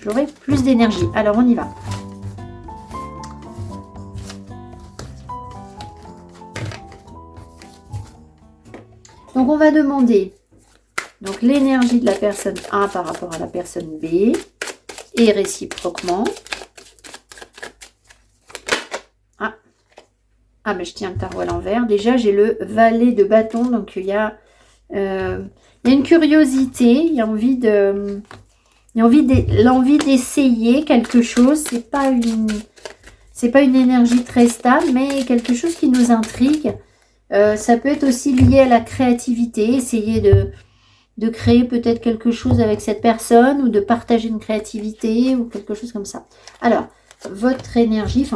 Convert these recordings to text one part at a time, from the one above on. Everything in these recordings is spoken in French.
j'aurai plus d'énergie. Alors, on y va. Donc, on va demander donc l'énergie de la personne A par rapport à la personne B et réciproquement. Ah, mais je tiens le tarot à l'envers. Déjà, j'ai le valet de bâton. Donc, il y a une curiosité. Il y a l'envie d'essayer quelque chose. C'est pas une énergie très stable, mais quelque chose qui nous intrigue. Ça peut être aussi lié à la créativité. Essayer de créer peut-être quelque chose avec cette personne ou de partager une créativité ou quelque chose comme ça. Alors, votre énergie,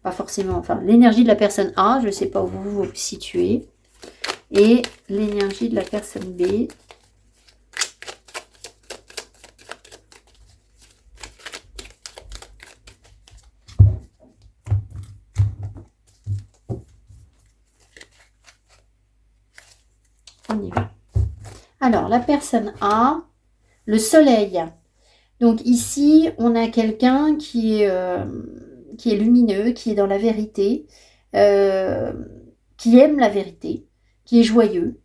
pas forcément, enfin l'énergie de la personne A, je ne sais pas où vous vous situez, et l'énergie de la personne B. On y va. Alors, la personne A, le soleil. Donc ici, on a quelqu'un qui est lumineux, qui est dans la vérité, qui aime la vérité, qui est joyeux.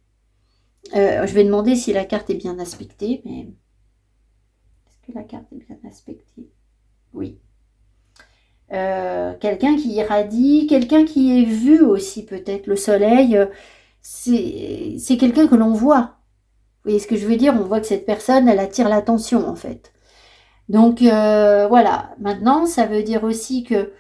Je vais demander si la carte est bien aspectée, mais est-ce que la carte est bien aspectée? Oui. Quelqu'un qui irradie, quelqu'un qui est vu aussi peut-être. Le soleil, c'est quelqu'un que l'on voit. Vous voyez ce que je veux dire? On voit que cette personne, elle attire l'attention en fait. Donc voilà, maintenant ça veut dire aussi que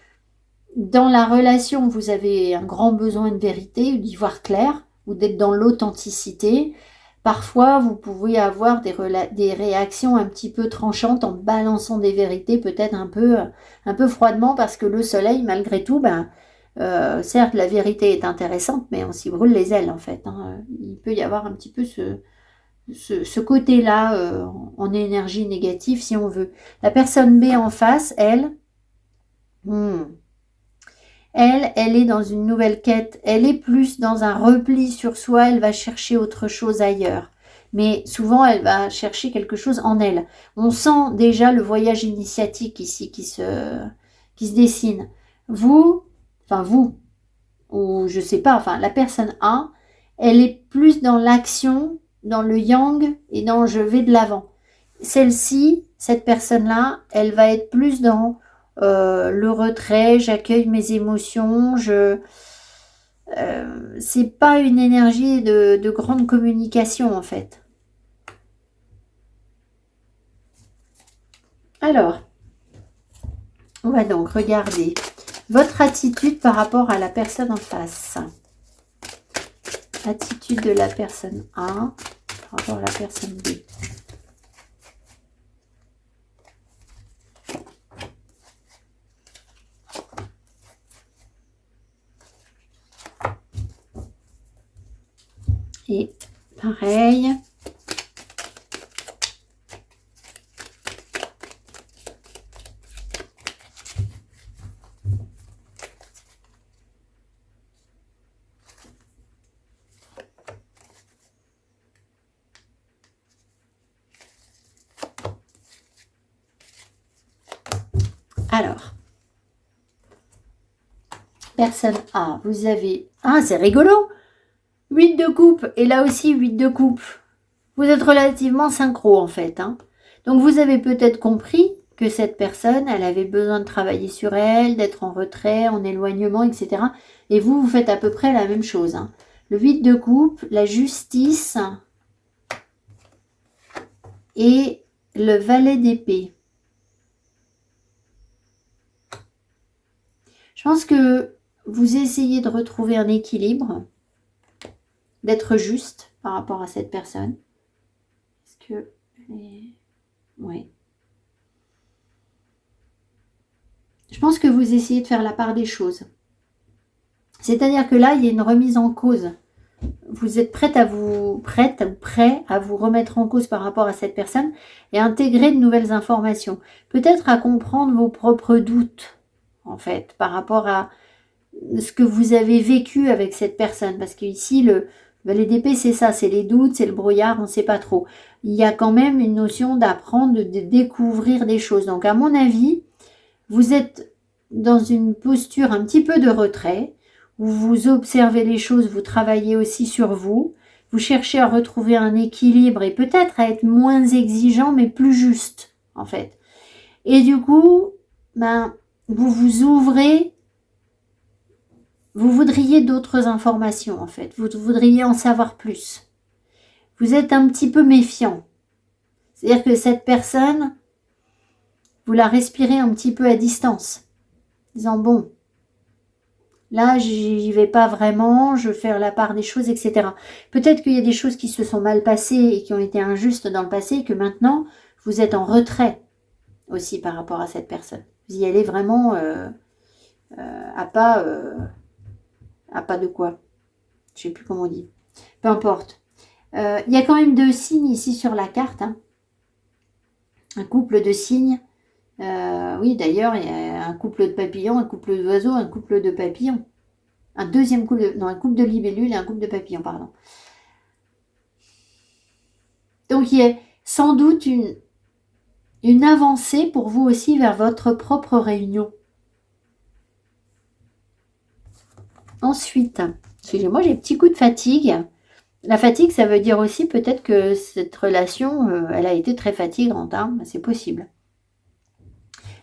dans la relation, vous avez un grand besoin de vérité, d'y voir clair, ou d'être dans l'authenticité. Parfois, vous pouvez avoir des réactions un petit peu tranchantes en balançant des vérités, peut-être un peu froidement, parce que le soleil, malgré tout, certes, la vérité est intéressante, mais on s'y brûle les ailes en fait. Hein. Il peut y avoir un petit peu ce côté-là en énergie négative si on veut. La personne B en face, elle est dans une nouvelle quête. Elle est plus dans un repli sur soi. Elle va chercher autre chose ailleurs. Mais souvent, elle va chercher quelque chose en elle. On sent déjà le voyage initiatique ici qui se dessine. Vous, ou je sais pas, enfin la personne A, elle est plus dans l'action, dans le yang et dans je vais de l'avant. Celle-ci, cette personne-là, elle va être plus dans le retrait, j'accueille mes émotions, c'est pas une énergie de grande communication en fait. Alors, on va donc regarder votre attitude par rapport à la personne en face. Attitude de la personne A par rapport à la personne B. Et pareil. Alors, personne A, vous avez... Ah, c'est rigolo! 8 de coupe, et là aussi 8 de coupe. Vous êtes relativement synchro en fait. Hein. Donc vous avez peut-être compris que cette personne, elle avait besoin de travailler sur elle, d'être en retrait, en éloignement, etc. Et vous, vous faites à peu près la même chose. Hein. Le 8 de coupe, la justice et le valet d'épée. Je pense que vous essayez de retrouver un équilibre, d'être juste par rapport à cette personne. Est-ce que... Oui. Je pense que vous essayez de faire la part des choses. C'est-à-dire que là, il y a une remise en cause. Vous êtes prêt à vous remettre en cause par rapport à cette personne et intégrer de nouvelles informations. Peut-être à comprendre vos propres doutes, en fait, par rapport à ce que vous avez vécu avec cette personne. Parce qu'ici, le valet d'épée, c'est ça, c'est les doutes, c'est le brouillard, on ne sait pas trop. il y a quand même une notion d'apprendre, de découvrir des choses. Donc à mon avis, vous êtes dans une posture un petit peu de retrait, où vous observez les choses, vous travaillez aussi sur vous, vous cherchez à retrouver un équilibre et peut-être à être moins exigeant mais plus juste en fait. Et du coup, vous vous ouvrez, vous voudriez d'autres informations en fait, vous voudriez en savoir plus. Vous êtes un petit peu méfiant. C'est-à-dire que cette personne, vous la respirez un petit peu à distance, disant bon, là j'y vais pas vraiment, je vais faire la part des choses, etc. Peut-être qu'il y a des choses qui se sont mal passées et qui ont été injustes dans le passé et que maintenant vous êtes en retrait aussi par rapport à cette personne. Vous y allez vraiment à pas de quoi. Je sais plus comment on dit. Peu importe. Il y a quand même 2 signes ici sur la carte. Hein. Un couple de signes. Oui, d'ailleurs, il y a un couple de papillons, un couple d'oiseaux, un couple de papillons. Un deuxième couple de... Non, un couple de libellules et un couple de papillons, pardon. Donc, il y a sans doute une avancée pour vous aussi vers votre propre réunion. Ensuite, excusez-moi, j'ai un petit coup de fatigue. La fatigue, ça veut dire aussi peut-être que cette relation, elle a été très fatigante. Hein, c'est possible.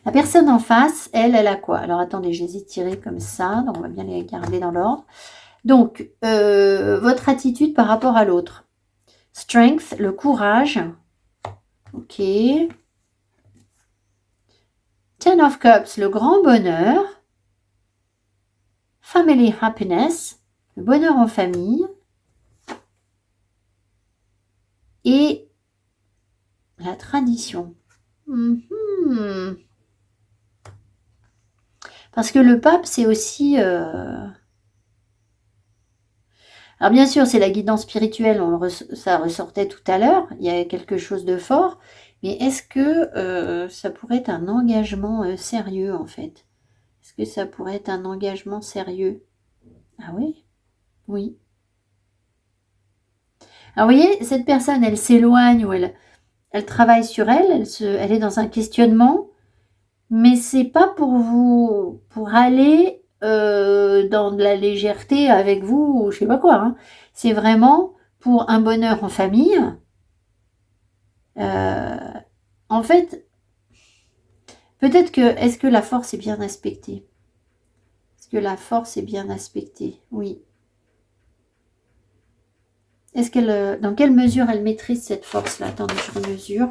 La personne en face, elle a quoi? Alors, attendez, je les ai tirés comme ça. Donc, on va bien les garder dans l'ordre. Donc, votre attitude par rapport à l'autre. Strength, le courage. Ok. Ten of Cups, le grand bonheur. Family happiness, le bonheur en famille. Et la tradition. Parce que le pape, c'est aussi... Alors bien sûr, c'est la guidance spirituelle, ça ressortait tout à l'heure, il y a quelque chose de fort, mais est-ce que ça pourrait être un engagement sérieux en fait? Est-ce que ça pourrait être un engagement sérieux? Ah oui? Oui. Alors vous voyez, cette personne, elle s'éloigne ou elle travaille sur elle, elle est dans un questionnement, mais c'est pas pour aller dans de la légèreté avec vous, ou je sais pas quoi. Hein. C'est vraiment pour un bonheur en famille. En fait, peut-être que, est-ce que la force est bien aspectée? Est-ce que la force est bien aspectée? Oui. Est-ce qu'elle, dans quelle mesure elle maîtrise cette force-là? Attendez, je remesure.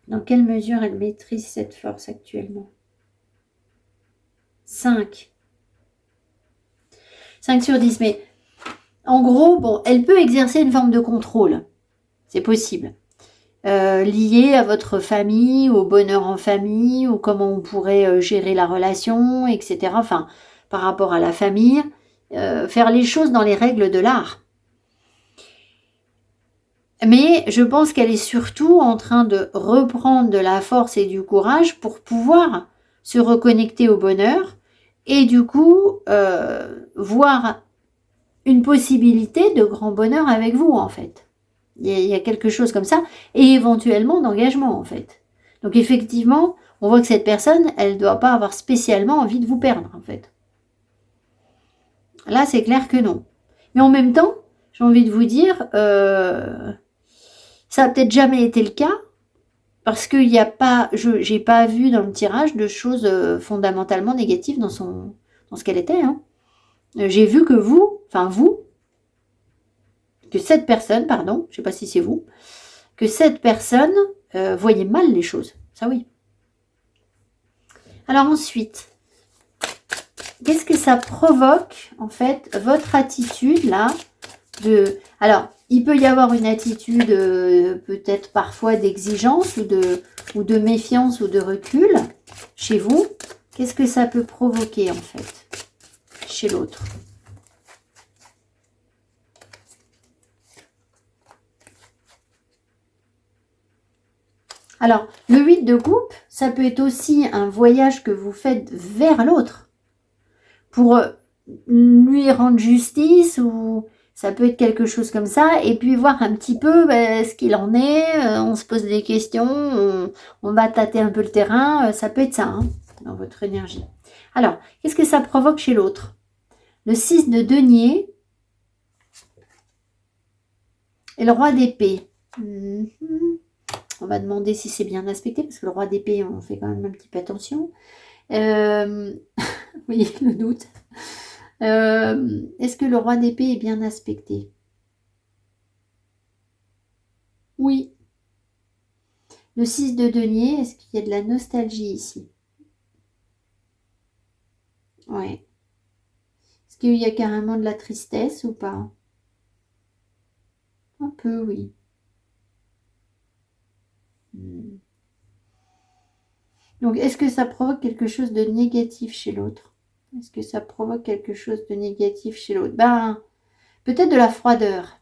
Dans quelle mesure elle maîtrise cette force actuellement? 5. 5 sur 10. Mais en gros, bon, elle peut exercer une forme de contrôle. C'est possible. Lié à votre famille, au bonheur en famille, ou comment on pourrait gérer la relation, etc. Enfin, par rapport à la famille. Faire les choses dans les règles de l'art. Mais je pense qu'elle est surtout en train de reprendre de la force et du courage pour pouvoir se reconnecter au bonheur et du coup voir une possibilité de grand bonheur avec vous en fait. Il y a quelque chose comme ça et éventuellement d'engagement en fait. Donc effectivement, on voit que cette personne, elle ne doit pas avoir spécialement envie de vous perdre en fait. Là, c'est clair que non. Mais en même temps, j'ai envie de vous dire... ça n'a peut-être jamais été le cas, parce qu'il n'y a pas, j'ai pas vu dans le tirage de choses fondamentalement négatives dans ce qu'elle était. Hein. J'ai vu que que cette personne, pardon, je ne sais pas si c'est vous, que cette personne voyait mal les choses. Ça oui. Alors ensuite, qu'est-ce que ça provoque, en fait, votre attitude là de... Alors, il peut y avoir une attitude peut-être parfois d'exigence ou de méfiance ou de recul chez vous. Qu'est-ce que ça peut provoquer en fait chez l'autre? Alors, le 8 de coupe, ça peut être aussi un voyage que vous faites vers l'autre pour lui rendre justice ou Ça peut être quelque chose comme ça, et puis voir un petit peu ce qu'il en est, on se pose des questions, on va tâter un peu le terrain, ça peut être ça, hein, dans votre énergie. Alors, qu'est-ce que ça provoque chez l'autre? Le 6 de denier et le roi d'épée. On va demander si c'est bien aspecté, parce que le roi d'épée, on fait quand même un petit peu attention. Oui, le doute. Est-ce que le roi d'épée est bien aspecté? Oui. Le 6 de denier, est-ce qu'il y a de la nostalgie ici? Ouais. Est-ce qu'il y a carrément de la tristesse ou pas? Un peu, oui. Donc, est-ce que ça provoque quelque chose de négatif chez l'autre? Est-ce que ça provoque quelque chose de négatif chez l'autre? Ben, peut-être de la froideur.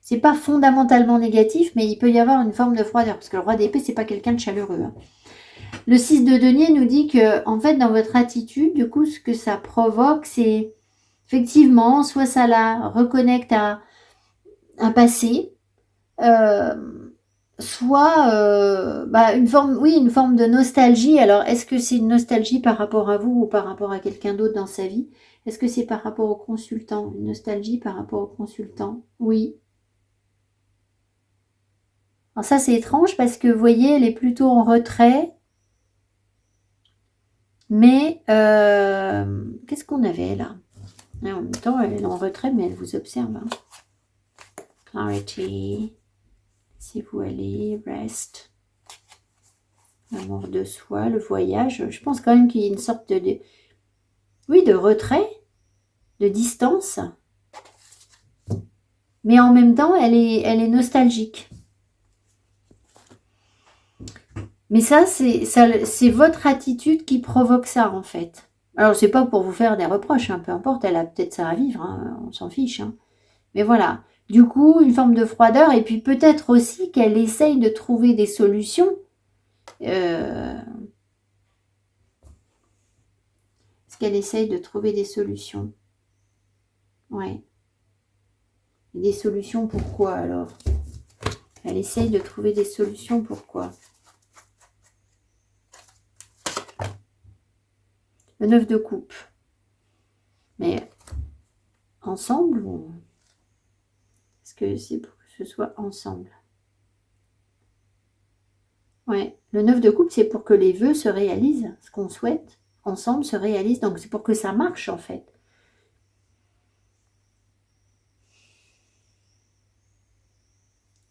C'est pas fondamentalement négatif, mais il peut y avoir une forme de froideur, parce que le roi d'épée, c'est pas quelqu'un de chaleureux. Hein. Le 6 de denier nous dit que, en fait, dans votre attitude, du coup, ce que ça provoque, c'est effectivement, soit ça la reconnecte à un passé, soit une forme, oui, une forme de nostalgie. Alors, est-ce que c'est une nostalgie par rapport à vous ou par rapport à quelqu'un d'autre dans sa vie? Est-ce que c'est par rapport au consultant? Une nostalgie par rapport au consultant? Oui. Alors ça, c'est étrange parce que, vous voyez, elle est plutôt en retrait. Mais, qu'est-ce qu'on avait là? Et en même temps, elle est en retrait, mais elle vous observe. Hein. Clarity. Si vous allez, rest. L'amour de soi, le voyage. Je pense quand même qu'il y a une sorte oui, de retrait, de distance. Mais en même temps, elle est nostalgique. Mais ça, c'est votre attitude qui provoque ça, en fait. Alors, c'est pas pour vous faire des reproches, hein, peu importe, elle a peut-être ça à vivre, hein, on s'en fiche. Hein. Mais voilà. Du coup, une forme de froideur, et puis peut-être aussi qu'elle essaye de trouver des solutions. Est-ce qu'elle essaye de trouver des solutions? Ouais. Et des solutions pourquoi alors? Elle essaye de trouver des solutions pourquoi? Le 9 de coupe. Mais ensemble ou... Est-ce que c'est pour que ce soit ensemble? Ouais. Le 9 de coupe, c'est pour que les vœux se réalisent. Ce qu'on souhaite ensemble se réalise. Donc c'est pour que ça marche en fait.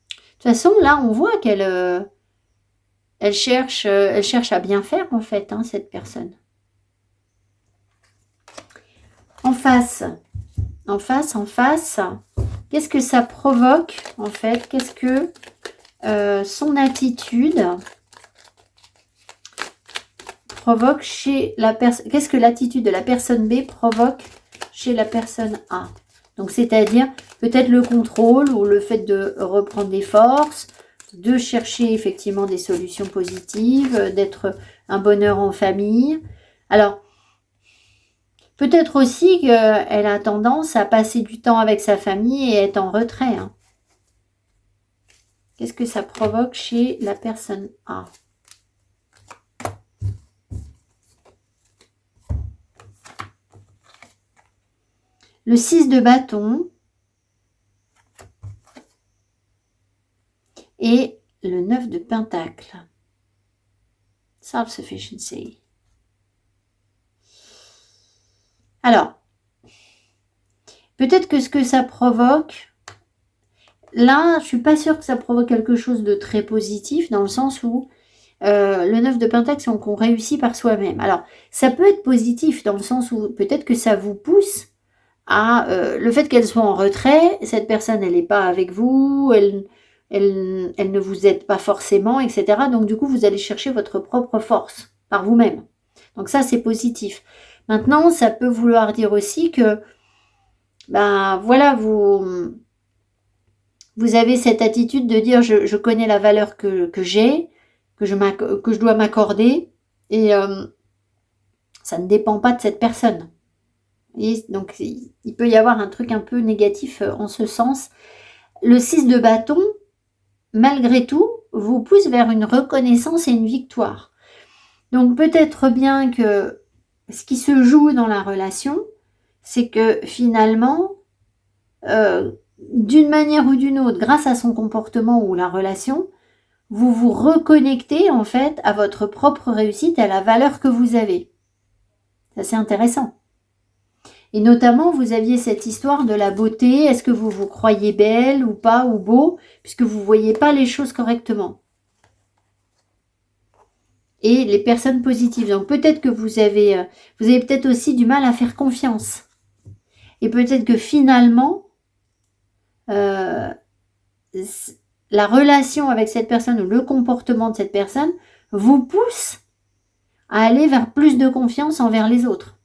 De toute façon, là, on voit qu'elle elle cherche à bien faire en fait, hein, cette personne. En face, qu'est-ce que ça provoque en fait? Qu'est-ce que son attitude provoque chez la personne? Qu'est-ce que l'attitude de la personne B provoque chez la personne A? Donc c'est-à-dire peut-être le contrôle ou le fait de reprendre des forces, de chercher effectivement des solutions positives, d'être un bonheur en famille. Alors, peut-être aussi qu'elle a tendance à passer du temps avec sa famille et être en retrait. Hein. Qu'est-ce que ça provoque chez la personne A? Le 6 de bâton et le 9 de pentacle. Self-sufficiency. Alors, peut-être que ce que ça provoque, là, je ne suis pas sûre que ça provoque quelque chose de très positif, dans le sens où le 9 de pentacle, c'est qu'on réussit par soi-même. Alors, ça peut être positif, dans le sens où peut-être que ça vous pousse à le fait qu'elle soit en retrait, cette personne, elle n'est pas avec vous, elle ne vous aide pas forcément, etc. Donc, du coup, vous allez chercher votre propre force par vous-même. Donc, ça, c'est positif. Maintenant, ça peut vouloir dire aussi que, ben voilà, vous avez cette attitude de dire je connais la valeur que j'ai, que je dois m'accorder, et ça ne dépend pas de cette personne. Et donc, il peut y avoir un truc un peu négatif en ce sens. Le 6 de bâton, malgré tout, vous pousse vers une reconnaissance et une victoire. Donc, peut-être bien que ce qui se joue dans la relation, c'est que finalement, d'une manière ou d'une autre, grâce à son comportement ou la relation, vous vous reconnectez en fait à votre propre réussite et à la valeur que vous avez. Ça, c'est intéressant. Et notamment, vous aviez cette histoire de la beauté. Est-ce que vous vous croyez belle ou pas, ou beau, puisque vous ne voyez pas les choses correctement. Et les personnes positives. Donc peut-être que vous avez peut-être aussi du mal à faire confiance. Et peut-être que finalement, la relation avec cette personne ou le comportement de cette personne vous pousse à aller vers plus de confiance envers les autres.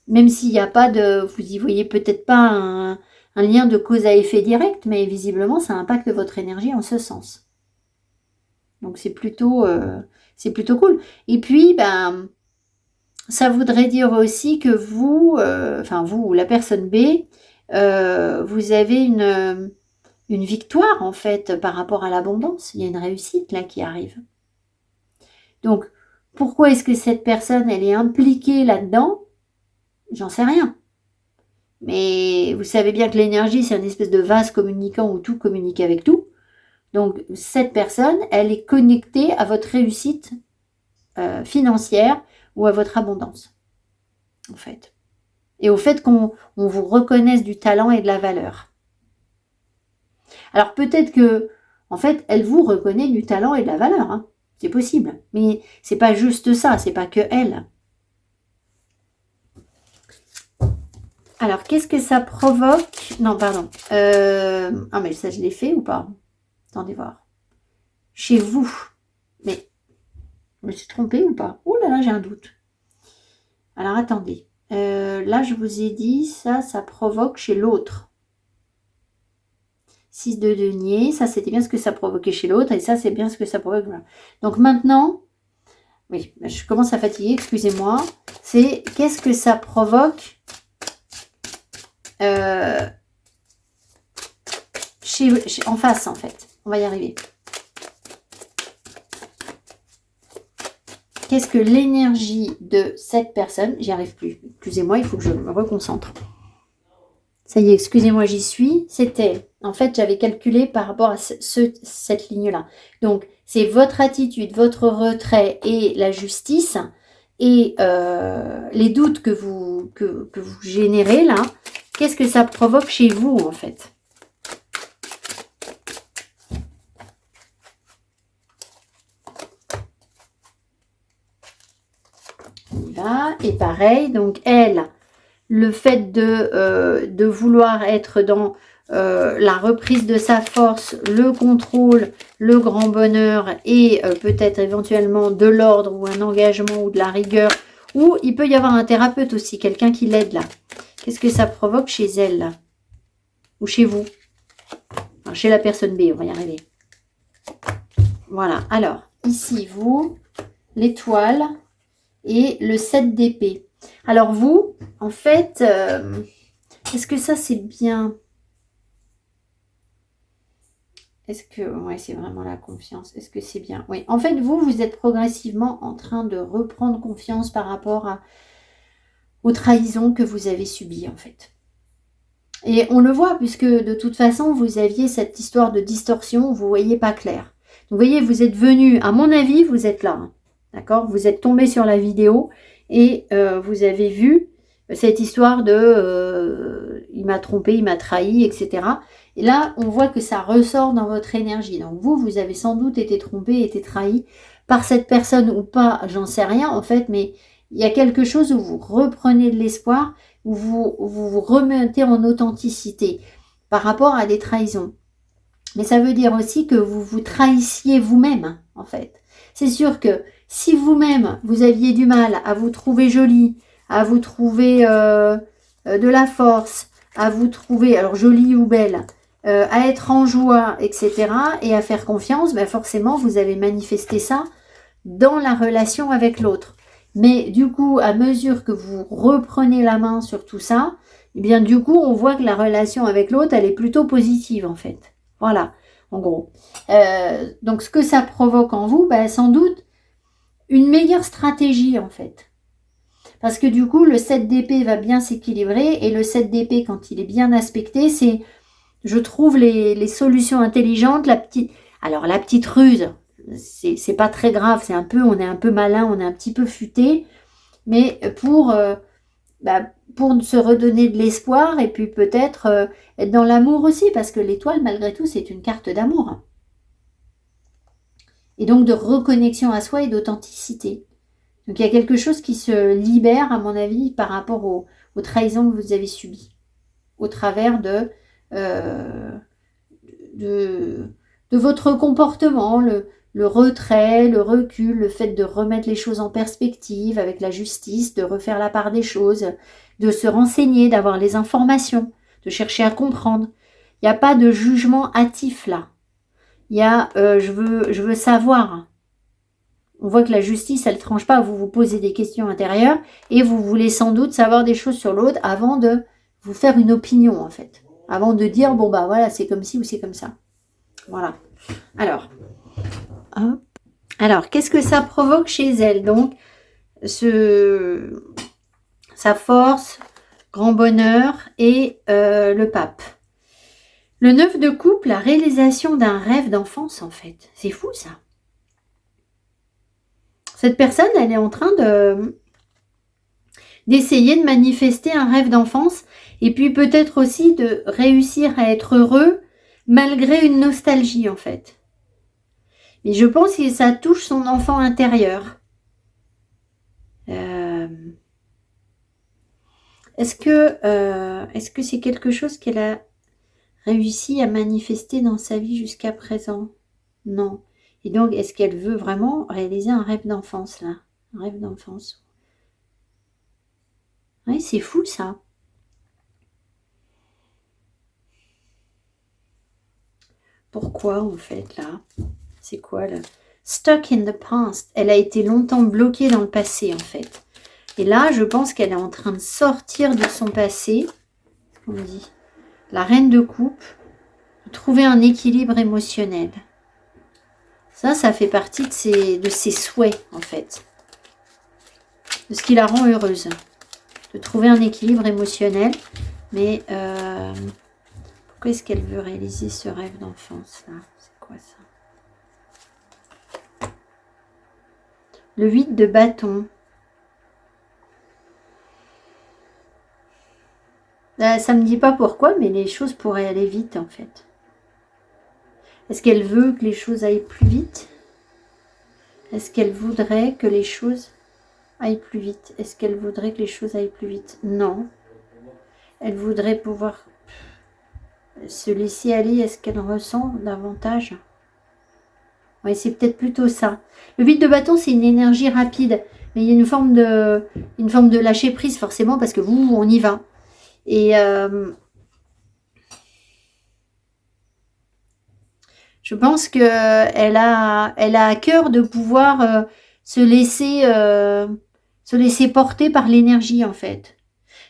Même s'il n'y a pas de... Vous y voyez peut-être pas un lien de cause à effet direct, mais visiblement, ça impacte votre énergie en ce sens. Donc, c'est plutôt cool. Et puis, ça voudrait dire aussi que vous, vous, la personne B, vous avez une victoire, en fait, par rapport à l'abondance. Il y a une réussite, là, qui arrive. Donc, pourquoi est-ce que cette personne, elle est impliquée là-dedans ? J'en sais rien. Mais vous savez bien que l'énergie, c'est une espèce de vase communicant où tout communique avec tout. Donc, cette personne, elle est connectée à votre réussite financière ou à votre abondance, en fait. Et au fait qu'on vous reconnaisse du talent et de la valeur. Alors, peut-être que, en fait, elle vous reconnaît du talent et de la valeur. Hein. C'est possible. Mais c'est pas juste ça, c'est pas que elle. Alors, qu'est-ce que ça provoque? Non, pardon. Ah, mais ça, je l'ai fait ou pas? Attendez voir. Chez vous. Mais, je me suis trompée ou pas? Ouh là là, j'ai un doute. Alors, attendez. Là, je vous ai dit, ça provoque chez l'autre. 6 de denier. Ça, c'était bien ce que ça provoquait chez l'autre. Et ça, c'est bien ce que ça provoque. Voilà. Donc, maintenant, oui, je commence à fatiguer, excusez-moi. C'est qu'est-ce que ça provoque en face, en fait. On va y arriver. Qu'est-ce que l'énergie de cette personne, j'y arrive plus. Excusez-moi, il faut que je me reconcentre. Ça y est, excusez-moi, j'y suis. C'était, en fait, j'avais calculé par rapport à cette ligne-là. Donc, c'est votre attitude, votre retrait et la justice et les doutes que vous générez là. Qu'est-ce que ça provoque chez vous, en fait? Là, et pareil, donc elle, le fait de vouloir être dans la reprise de sa force, le contrôle, le grand bonheur et peut-être éventuellement de l'ordre ou un engagement ou de la rigueur, ou il peut y avoir un thérapeute aussi, quelqu'un qui l'aide là. Qu'est-ce que ça provoque chez elle là? Ou chez vous? Enfin, chez la personne B, on va y arriver. Voilà, alors, ici, vous, l'étoile et le 7 d'épée. Alors vous, en fait, est-ce que ça c'est bien? Est-ce que, ouais, c'est vraiment la confiance. Est-ce que c'est bien? Oui, en fait, vous êtes progressivement en train de reprendre confiance par rapport aux trahisons que vous avez subies, en fait. Et on le voit, puisque de toute façon, vous aviez cette histoire de distorsion où vous ne voyez pas clair. Donc, vous voyez, vous êtes venu, à mon avis, vous êtes là. Hein, d'accord? Vous êtes tombé sur la vidéo et vous avez vu cette histoire de il m'a trompé, il m'a trahi, etc. Et là, on voit que ça ressort dans votre énergie. Donc vous avez sans doute été trompé, été trahi par cette personne ou pas, j'en sais rien en fait, mais il y a quelque chose où vous reprenez de l'espoir, où vous remettez en authenticité par rapport à des trahisons. Mais ça veut dire aussi que vous vous trahissiez vous-même, en fait. C'est sûr que si vous-même, vous aviez du mal à vous trouver jolie, à vous trouver de la force, à vous trouver, alors jolie ou belle, à être en joie, etc., et à faire confiance, ben forcément, vous avez manifesté ça dans la relation avec l'autre. Mais du coup, à mesure que vous reprenez la main sur tout ça, eh bien du coup, on voit que la relation avec l'autre, elle est plutôt positive en fait. Voilà, en gros. Donc ce que ça provoque en vous, ben, sans doute une meilleure stratégie en fait. Parce que du coup, le 7 d'épée va bien s'équilibrer et le 7 d'épée, quand il est bien aspecté, c'est, je trouve, les solutions intelligentes, alors la petite ruse, c'est pas très grave, on est un peu malin, on est un petit peu futé, mais pour se redonner de l'espoir et puis peut-être être dans l'amour aussi, parce que l'étoile, malgré tout, c'est une carte d'amour. Et donc de reconnexion à soi et d'authenticité. Donc il y a quelque chose qui se libère, à mon avis, par rapport aux trahisons que vous avez subies, au travers euh, de, de votre comportement, le retrait, le recul, le fait de remettre les choses en perspective avec la justice, de refaire la part des choses, de se renseigner, d'avoir les informations, de chercher à comprendre. Il n'y a pas de jugement hâtif là. Il y a je veux savoir. On voit que la justice, elle ne tranche pas, vous vous posez des questions intérieures et vous voulez sans doute savoir des choses sur l'autre avant de vous faire une opinion en fait. Avant de dire, bon bah voilà, c'est comme ci ou c'est comme ça. Voilà. Alors, hop. Alors, qu'est-ce que ça provoque chez elle? Donc, sa force, grand bonheur et le pape. Le 9 de coupe, la réalisation d'un rêve d'enfance en fait. C'est fou ça. Cette personne, elle est en train d'essayer de manifester un rêve d'enfance et puis peut-être aussi de réussir à être heureux malgré une nostalgie en fait. Mais je pense que ça touche son enfant intérieur. Est-ce que c'est quelque chose qu'elle a réussi à manifester dans sa vie jusqu'à présent? Non. Et donc, est-ce qu'elle veut vraiment réaliser un rêve d'enfance là? Un rêve d'enfance. Oui, c'est fou ça. Pourquoi en fait là? C'est quoi là? Stuck in the past. Elle a été longtemps bloquée dans le passé en fait. Et là, je pense qu'elle est en train de sortir de son passé. On dit la reine de coupe, trouver un équilibre émotionnel. Ça fait partie de ses souhaits en fait. De ce qui la rend heureuse. De trouver un équilibre émotionnel. Mais pourquoi est-ce qu'elle veut réaliser ce rêve d'enfance là? C'est quoi ça? Le 8 de bâton. Ça ne me dit pas pourquoi, mais les choses pourraient aller vite en fait. Est-ce qu'elle veut que les choses aillent plus vite? Est-ce qu'elle voudrait que les choses aillent plus vite? Est-ce qu'elle voudrait que les choses aillent plus vite? Non. Elle voudrait pouvoir se laisser aller. Est-ce qu'elle ressent davantage? Oui, c'est peut-être plutôt ça. Le 8 de bâton, c'est une énergie rapide. Mais il y a une forme de lâcher prise forcément parce que on y va. Et je pense qu'elle a à cœur de pouvoir se laisser porter par l'énergie en fait.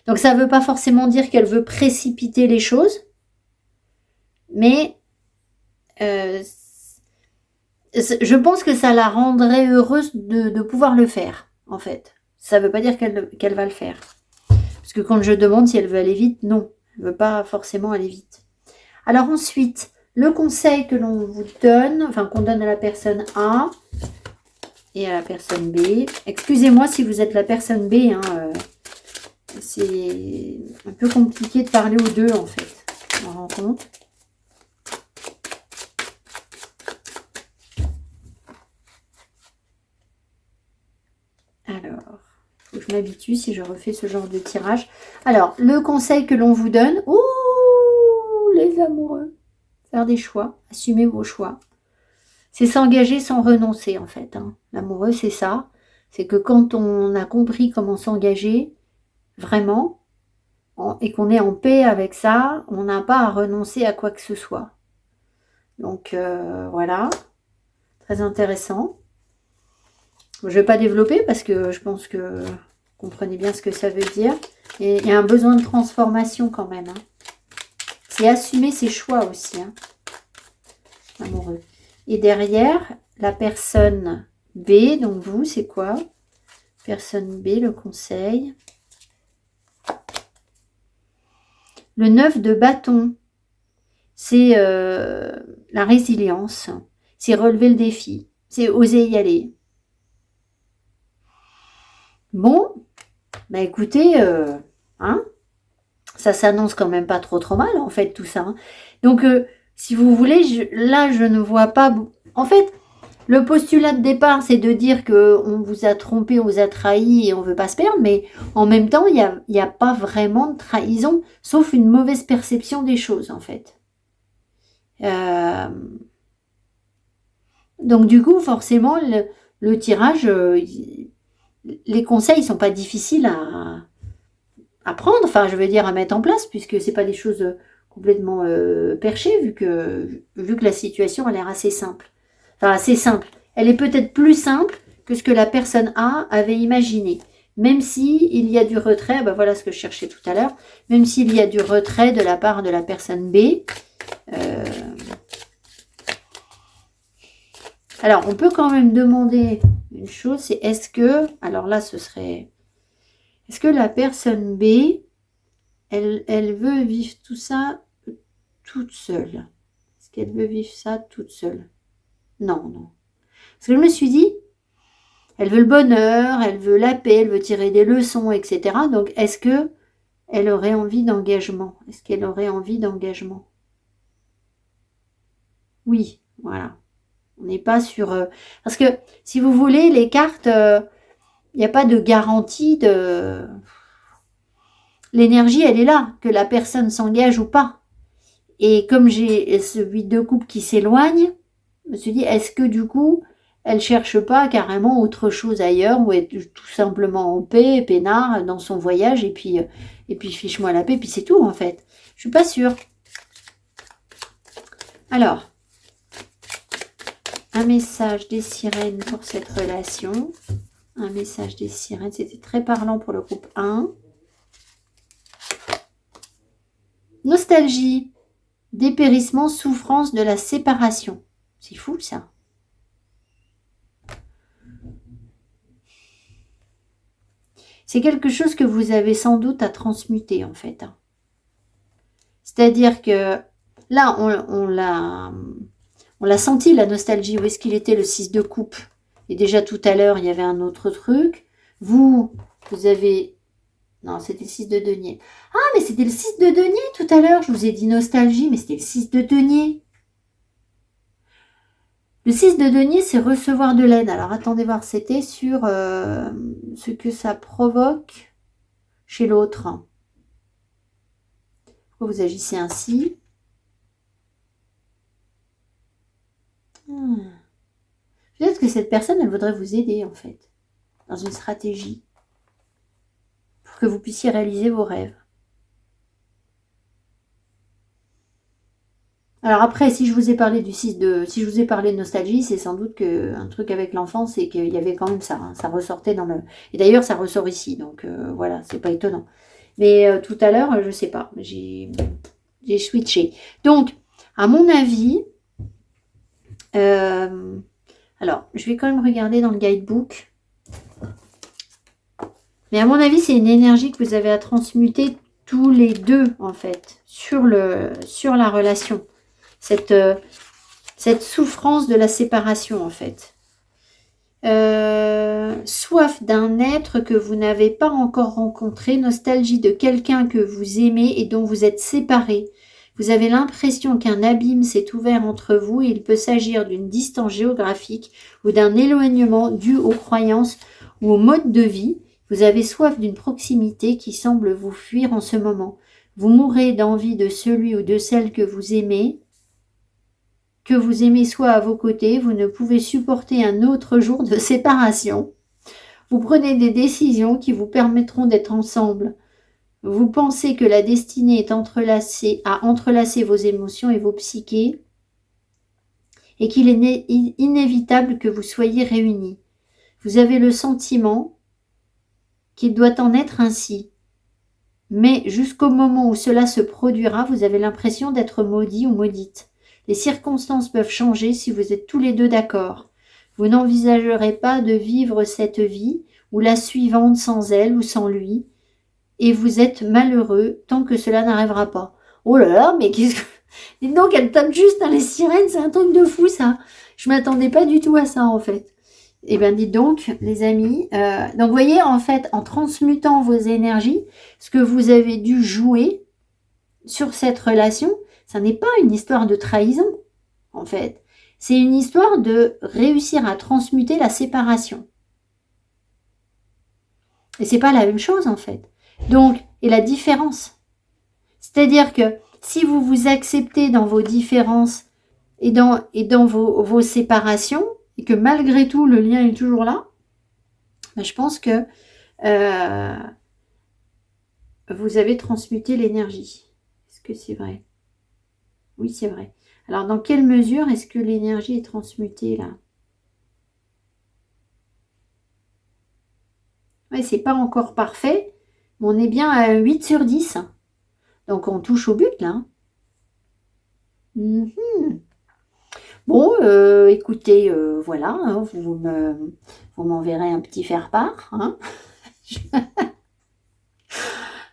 Donc ça ne veut pas forcément dire qu'elle veut précipiter les choses, mais je pense que ça la rendrait heureuse de pouvoir le faire en fait. Ça ne veut pas dire qu'elle va le faire. Parce que quand je demande si elle veut aller vite, non, elle ne veut pas forcément aller vite. Alors ensuite, le conseil que l'on vous donne, enfin qu'on donne à la personne A et à la personne B. Excusez-moi si vous êtes la personne B, c'est un peu compliqué de parler aux deux en fait. On en rend compte. Alors, il faut que je m'habitue si je refais ce genre de tirage. Alors, le conseil que l'on vous donne, les amoureux, faire des choix, assumer vos choix. C'est s'engager sans renoncer en fait. L'amoureux, c'est ça. C'est que quand on a compris comment s'engager vraiment et qu'on est en paix avec ça, on n'a pas à renoncer à quoi que ce soit. Donc voilà, très intéressant. Je ne vais pas développer parce que je pense que vous comprenez bien ce que ça veut dire. Et il y a un besoin de transformation quand même. Hein. C'est assumer ses choix aussi. Hein. Amoureux. Et derrière, la personne B, donc vous, c'est quoi? Personne B, le conseil. Le 9 de bâton, c'est la résilience. C'est relever le défi. C'est oser y aller. Bon, bah écoutez, hein, ça s'annonce quand même pas trop mal en fait tout ça. Hein. Donc si vous voulez, là je ne vois pas. En fait, le postulat de départ c'est de dire que on vous a trompé, on vous a trahi et on veut pas se perdre, mais en même temps il y a pas vraiment de trahison, sauf une mauvaise perception des choses en fait. Donc du coup forcément le tirage, les conseils sont pas difficiles à prendre, enfin je veux dire à mettre en place, puisque c'est pas des choses complètement perchées, vu que la situation a l'air assez simple. Enfin assez simple. Elle est peut-être plus simple que ce que la personne A avait imaginé. Même si il y a du retrait, ben voilà ce que je cherchais tout à l'heure, même s'il y a du retrait de la part de la personne B. Alors on peut quand même demander une chose, c'est est-ce que, alors là ce serait... Est-ce que la personne B, elle veut vivre tout ça toute seule? Est-ce qu'elle veut vivre ça toute seule? Non, non. Parce que je me suis dit, elle veut le bonheur, elle veut la paix, elle veut tirer des leçons, etc. Donc, est-ce que elle aurait envie d'engagement? Est-ce qu'elle aurait envie d'engagement? Oui, voilà. On n'est pas sur... Parce que, si vous voulez, les cartes, il n'y a pas de garantie de... L'énergie, elle est là, que la personne s'engage ou pas. Et comme j'ai ce 8 de coupe qui s'éloigne, je me suis dit, est-ce que du coup, elle cherche pas carrément autre chose ailleurs, ou être tout simplement en paix, peinard, dans son voyage, et puis fiche-moi la paix, puis c'est tout en fait. Je suis pas sûre. Alors, un message des sirènes pour cette relation. Un message des sirènes, c'était très parlant pour le groupe 1. Nostalgie, dépérissement, souffrance de la séparation. C'est fou ça. C'est quelque chose que vous avez sans doute à transmuter en fait. C'est-à-dire que là, on l'a senti la nostalgie. Où est-ce qu'il était le 6 de coupe? Et déjà tout à l'heure, il y avait un autre truc. Vous avez... Non, c'était le 6 de denier. Ah, mais c'était le 6 de denier tout à l'heure. Je vous ai dit nostalgie, mais c'était le 6 de denier. Le 6 de denier, c'est recevoir de l'aide. Alors, attendez voir, c'était sur ce que ça provoque chez l'autre. Pourquoi vous agissez ainsi? Peut-être que cette personne, elle voudrait vous aider, en fait, dans une stratégie, pour que vous puissiez réaliser vos rêves. Alors après, si je vous ai parlé si je vous ai parlé de nostalgie, c'est sans doute un truc avec l'enfance et qu'il y avait quand même ça. Hein, ça ressortait dans le... Et d'ailleurs, ça ressort ici, donc voilà, c'est pas étonnant. Mais tout à l'heure, je sais pas, j'ai switché. Donc, à mon avis, alors, je vais quand même regarder dans le guidebook. Mais à mon avis, c'est une énergie que vous avez à transmuter tous les deux, en fait, sur la relation. Cette souffrance de la séparation, en fait. Soif d'un être que vous n'avez pas encore rencontré, nostalgie de quelqu'un que vous aimez et dont vous êtes séparés. Vous avez l'impression qu'un abîme s'est ouvert entre vous et il peut s'agir d'une distance géographique ou d'un éloignement dû aux croyances ou au mode de vie. Vous avez soif d'une proximité qui semble vous fuir en ce moment. Vous mourrez d'envie de celui ou de celle que vous aimez soit à vos côtés. Vous ne pouvez supporter un autre jour de séparation. Vous prenez des décisions qui vous permettront d'être ensemble. Vous pensez que la destinée est a entrelacé vos émotions et vos psychés et qu'il est inévitable que vous soyez réunis. Vous avez le sentiment qu'il doit en être ainsi. Mais jusqu'au moment où cela se produira, vous avez l'impression d'être maudit ou maudite. Les circonstances peuvent changer si vous êtes tous les deux d'accord. Vous n'envisagerez pas de vivre cette vie ou la suivante sans elle ou sans lui, et vous êtes malheureux tant que cela n'arrivera pas. Oh là là, mais qu'est-ce que... Dites donc, elle tape juste dans les sirènes, c'est un truc de fou ça. Je m'attendais pas du tout à ça en fait. Eh bien, dites donc, les amis, donc vous voyez, en fait, en transmutant vos énergies, ce que vous avez dû jouer sur cette relation, ça n'est pas une histoire de trahison, en fait. C'est une histoire de réussir à transmuter la séparation. Et c'est pas la même chose, en fait. Donc, et la différence. C'est-à-dire que si vous vous acceptez dans vos différences et dans vos séparations, et que malgré tout, le lien est toujours là, ben, je pense que vous avez transmuté l'énergie. Est-ce que c'est vrai? Oui, c'est vrai. Alors, dans quelle mesure est-ce que l'énergie est transmutée là? Oui, c'est pas encore parfait, mais on est bien à 8 sur 10. Donc, on touche au but là. Mhm. Bon, écoutez, voilà, hein, vous m'enverrez un petit faire-part. Hein.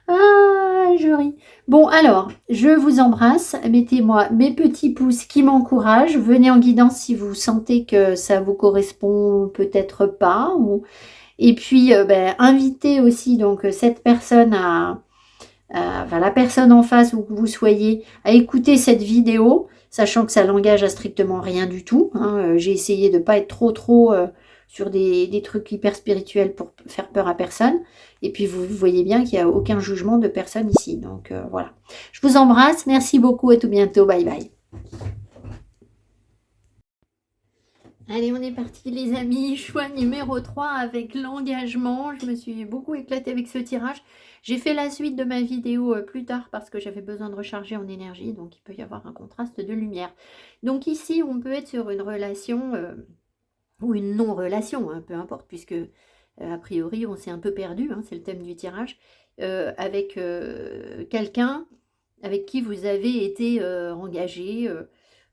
Ah, je ris. Bon, alors, je vous embrasse. Mettez-moi mes petits pouces qui m'encouragent. Venez en guidance si vous sentez que ça vous correspond peut-être pas. Et puis, ben, invitez aussi donc cette personne enfin, la personne en face où que vous soyez à écouter cette vidéo, sachant que ça l'engage à strictement rien du tout. Hein. J'ai essayé de ne pas être trop sur des trucs hyper spirituels pour faire peur à personne. Et puis vous voyez bien qu'il n'y a aucun jugement de personne ici. Donc voilà. Je vous embrasse, merci beaucoup et tout bientôt. Bye bye. Allez, on est parti les amis, choix numéro 3 avec l'engagement. Je me suis beaucoup éclatée avec ce tirage. J'ai fait la suite de ma vidéo plus tard parce que j'avais besoin de recharger en énergie, donc il peut y avoir un contraste de lumière. Donc ici, on peut être sur une relation ou une non-relation, hein, peu importe, puisque a priori, on s'est un peu perdu, hein, c'est le thème du tirage, avec quelqu'un avec qui vous avez été engagé.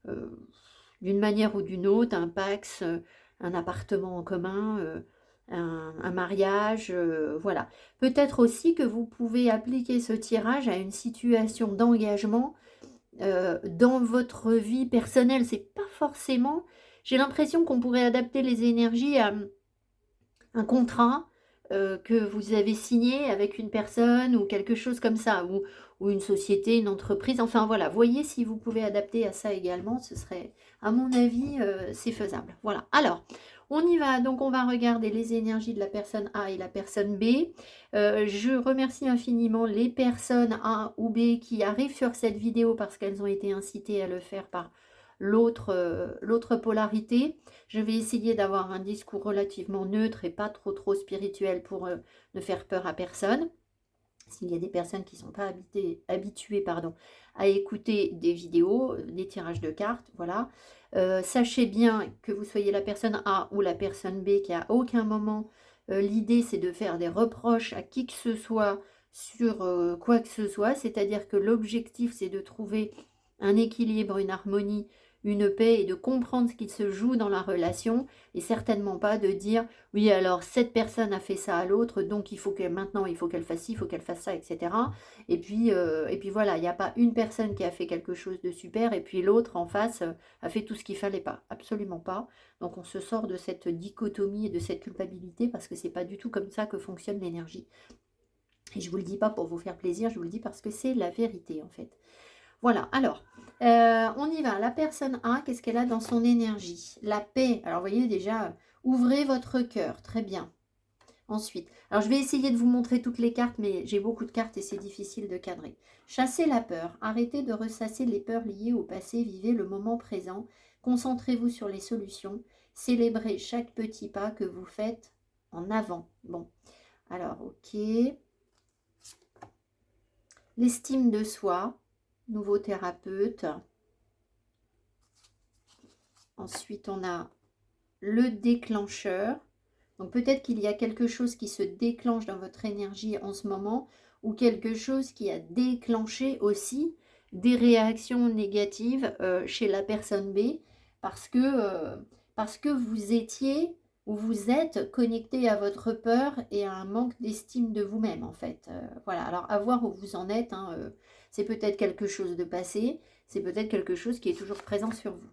Euh, d'une manière ou d'une autre, un Pax, un appartement en commun, un mariage, voilà. Peut-être aussi que vous pouvez appliquer ce tirage à une situation d'engagement dans votre vie personnelle. C'est pas forcément. J'ai l'impression qu'on pourrait adapter les énergies à un contrat que vous avez signé avec une personne ou quelque chose comme ça, ou une société, une entreprise. Enfin voilà, voyez si vous pouvez adapter à ça également. Ce serait, à mon avis, c'est faisable. Voilà. Alors, on y va. Donc, on va regarder les énergies de la personne A et la personne B. Je remercie infiniment les personnes A ou B qui arrivent sur cette vidéo parce qu'elles ont été incitées à le faire par l'autre polarité. Je vais essayer d'avoir un discours relativement neutre et pas trop spirituel pour ne faire peur à personne. S'il y a des personnes qui ne sont pas habituées à écouter des vidéos, des tirages de cartes, voilà. Sachez bien que vous soyez la personne A ou la personne B qui à aucun moment, l'idée c'est de faire des reproches à qui que ce soit sur quoi que ce soit, c'est-à-dire que l'objectif c'est de trouver un équilibre, une harmonie, une paix et de comprendre ce qui se joue dans la relation et certainement pas de dire oui alors cette personne a fait ça à l'autre donc il faut que maintenant il faut qu'elle fasse ci, il faut qu'elle fasse ça, etc. Et puis voilà, il n'y a pas une personne qui a fait quelque chose de super et puis l'autre en face a fait tout ce qu'il fallait pas, absolument pas. Donc on se sort de cette dichotomie et de cette culpabilité parce que c'est pas du tout comme ça que fonctionne l'énergie. Et je vous le dis pas pour vous faire plaisir, je vous le dis parce que c'est la vérité en fait. Voilà, alors, on y va. La personne A, qu'est-ce qu'elle a dans son énergie? La paix. Alors, vous voyez déjà, ouvrez votre cœur. Très bien. Ensuite, alors je vais essayer de vous montrer toutes les cartes, mais j'ai beaucoup de cartes et c'est difficile de cadrer. Chassez la peur. Arrêtez de ressasser les peurs liées au passé. Vivez le moment présent. Concentrez-vous sur les solutions. Célébrez chaque petit pas que vous faites en avant. Bon, alors, ok. L'estime de soi. Nouveau thérapeute. Ensuite, on a le déclencheur. Donc peut-être qu'il y a quelque chose qui se déclenche dans votre énergie en ce moment, ou quelque chose qui a déclenché aussi des réactions négatives chez la personne B, parce que vous étiez ou vous êtes connecté à votre peur et à un manque d'estime de vous-même en fait. Voilà, alors à voir où vous en êtes, hein, c'est peut-être quelque chose de passé, c'est peut-être quelque chose qui est toujours présent sur vous.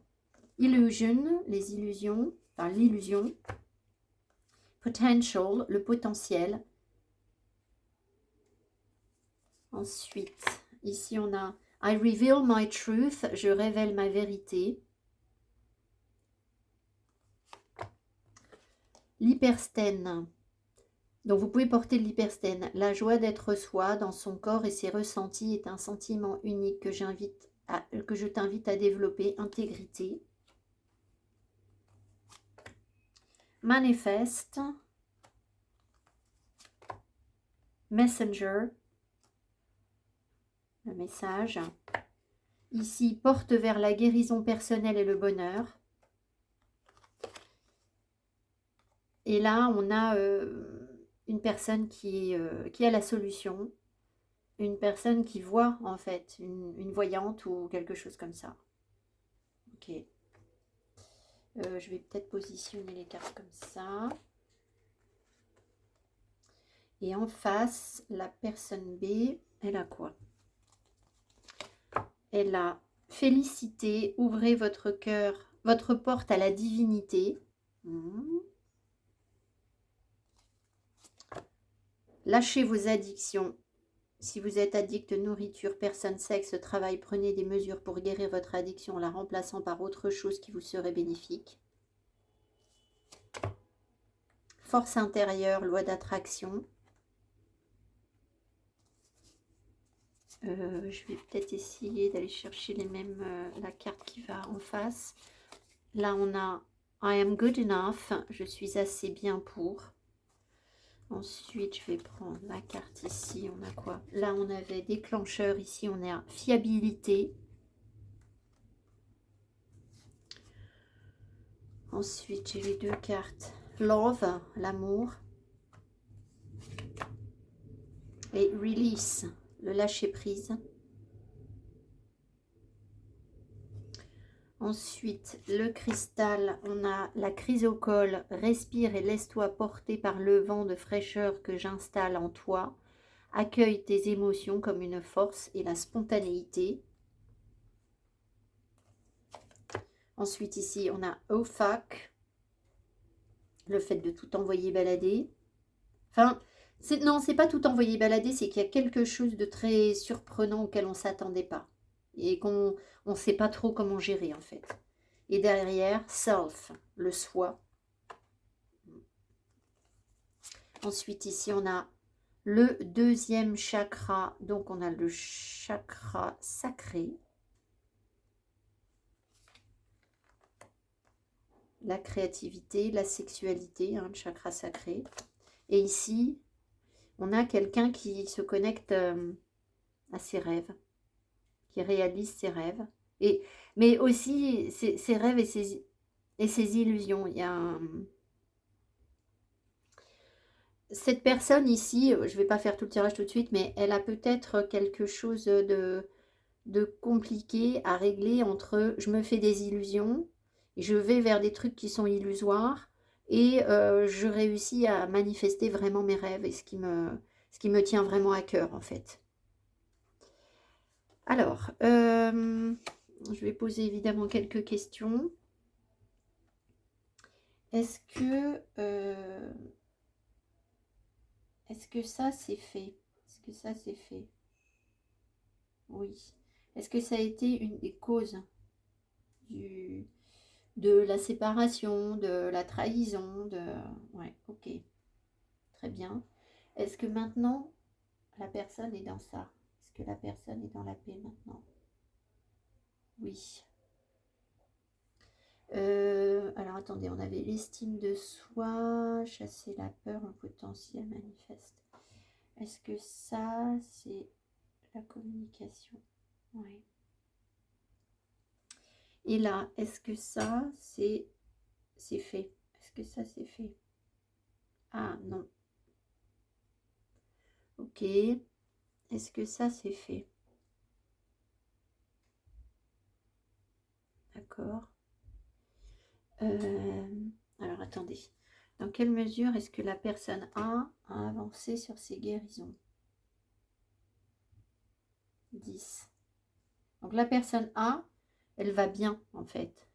Illusion, les illusions, enfin l'illusion. Potential, le potentiel. Ensuite, ici on a I reveal my truth, je révèle ma vérité. L'hyperstène. Donc vous pouvez porter l'hyperstène. La joie d'être soi dans son corps et ses ressentis est un sentiment unique que je t'invite à développer. Intégrité. Manifeste. Messenger. Le message. Ici, porte vers la guérison personnelle et le bonheur. Et là, on a une personne qui a la solution. Une personne qui voit, en fait, une voyante ou quelque chose comme ça. Ok. Je vais peut-être positionner les cartes comme ça. Et en face, la personne B, elle a quoi? Elle a félicité, ouvrez votre cœur, votre porte à la divinité. Lâchez vos addictions. Si vous êtes addict nourriture, personne, sexe, travail, prenez des mesures pour guérir votre addiction en la remplaçant par autre chose qui vous serait bénéfique. Force intérieure, loi d'attraction. Je vais peut-être essayer d'aller chercher les mêmes, la carte qui va en face. Là, on a I am good enough, je suis assez bien pour. Ensuite, je vais prendre la carte ici. On a quoi? Là, on avait déclencheur. Ici, on a fiabilité. Ensuite, j'ai les deux cartes. Love, l'amour. Et release, le lâcher-prise. Ensuite, le cristal, on a la chrysocole. Respire et laisse-toi porter par le vent de fraîcheur que j'installe en toi. Accueille tes émotions comme une force et la spontanéité. Ensuite, ici, on a oh fuck, le fait de tout envoyer balader. Enfin, non, c'est pas tout envoyer balader, c'est qu'il y a quelque chose de très surprenant auquel on ne s'attendait pas. Et qu'on ne sait pas trop comment gérer, en fait. Et derrière, self, le soi. Ensuite, ici, on a le deuxième chakra. Donc, on a le chakra sacré. La créativité, la sexualité, hein, le chakra sacré. Et ici, on a quelqu'un qui se connecte à ses rêves, qui réalise ses rêves. Mais aussi ses rêves et ses illusions. Il y a cette personne ici, je ne vais pas faire tout le tirage tout de suite, mais elle a peut-être quelque chose de compliqué à régler entre je me fais des illusions, je vais vers des trucs qui sont illusoires, et je réussis à manifester vraiment mes rêves et ce qui me tient vraiment à cœur en fait. Alors, je vais poser évidemment quelques questions. Est-ce que ça c'est fait? Est-ce que ça c'est fait? Oui. Est-ce que ça a été une des causes de la séparation, de la trahison, Ouais, ok. Très bien. Est-ce que maintenant, la personne est dans ça? Est-ce que la personne est dans la paix maintenant? Oui. Alors attendez, on avait l'estime de soi, chasser la peur, un potentiel manifeste. Est-ce que ça, c'est la communication? Oui. Et là, est-ce que ça, c'est fait? Est-ce que ça, c'est fait? Ah non. Ok. Est-ce que ça c'est fait? D'accord. Alors attendez. Dans quelle mesure est-ce que la personne A a avancé sur ses guérisons? 10. Donc la personne A, elle va bien en fait.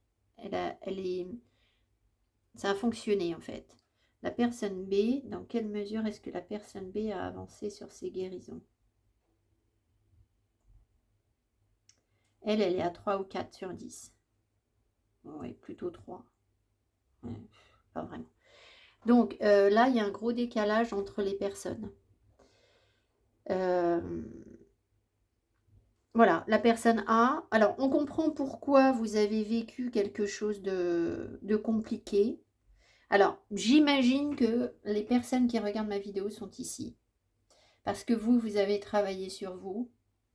Ça a fonctionné en fait. La personne B, dans quelle mesure est-ce que la personne B a avancé sur ses guérisons? Elle est à 3 ou 4 sur 10. Oui, plutôt 3. Ouais, pas vraiment. Donc là, il y a un gros décalage entre les personnes. Euh, voilà, la personne A. Alors, on comprend pourquoi vous avez vécu quelque chose de compliqué. Alors, j'imagine que les personnes qui regardent ma vidéo sont ici. Parce que vous avez travaillé sur vous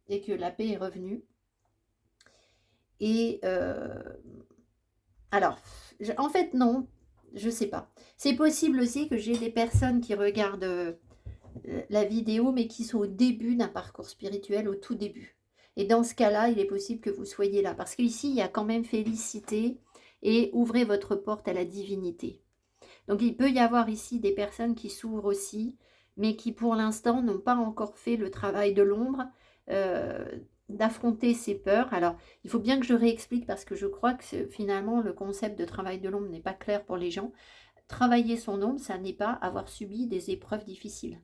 et que la paix est revenue. Et alors, en fait, non, je sais pas. C'est possible aussi que j'ai des personnes qui regardent la vidéo, mais qui sont au début d'un parcours spirituel, au tout début. Et dans ce cas-là, il est possible que vous soyez là. Parce qu'ici, il y a quand même félicité et ouvrez votre porte à la divinité. Donc, il peut y avoir ici des personnes qui s'ouvrent aussi, mais qui pour l'instant n'ont pas encore fait le travail de l'ombre, euh, d'affronter ces peurs. Alors, il faut bien que je réexplique parce que je crois que finalement, le concept de travail de l'ombre n'est pas clair pour les gens. Travailler son ombre, ça n'est pas avoir subi des épreuves difficiles.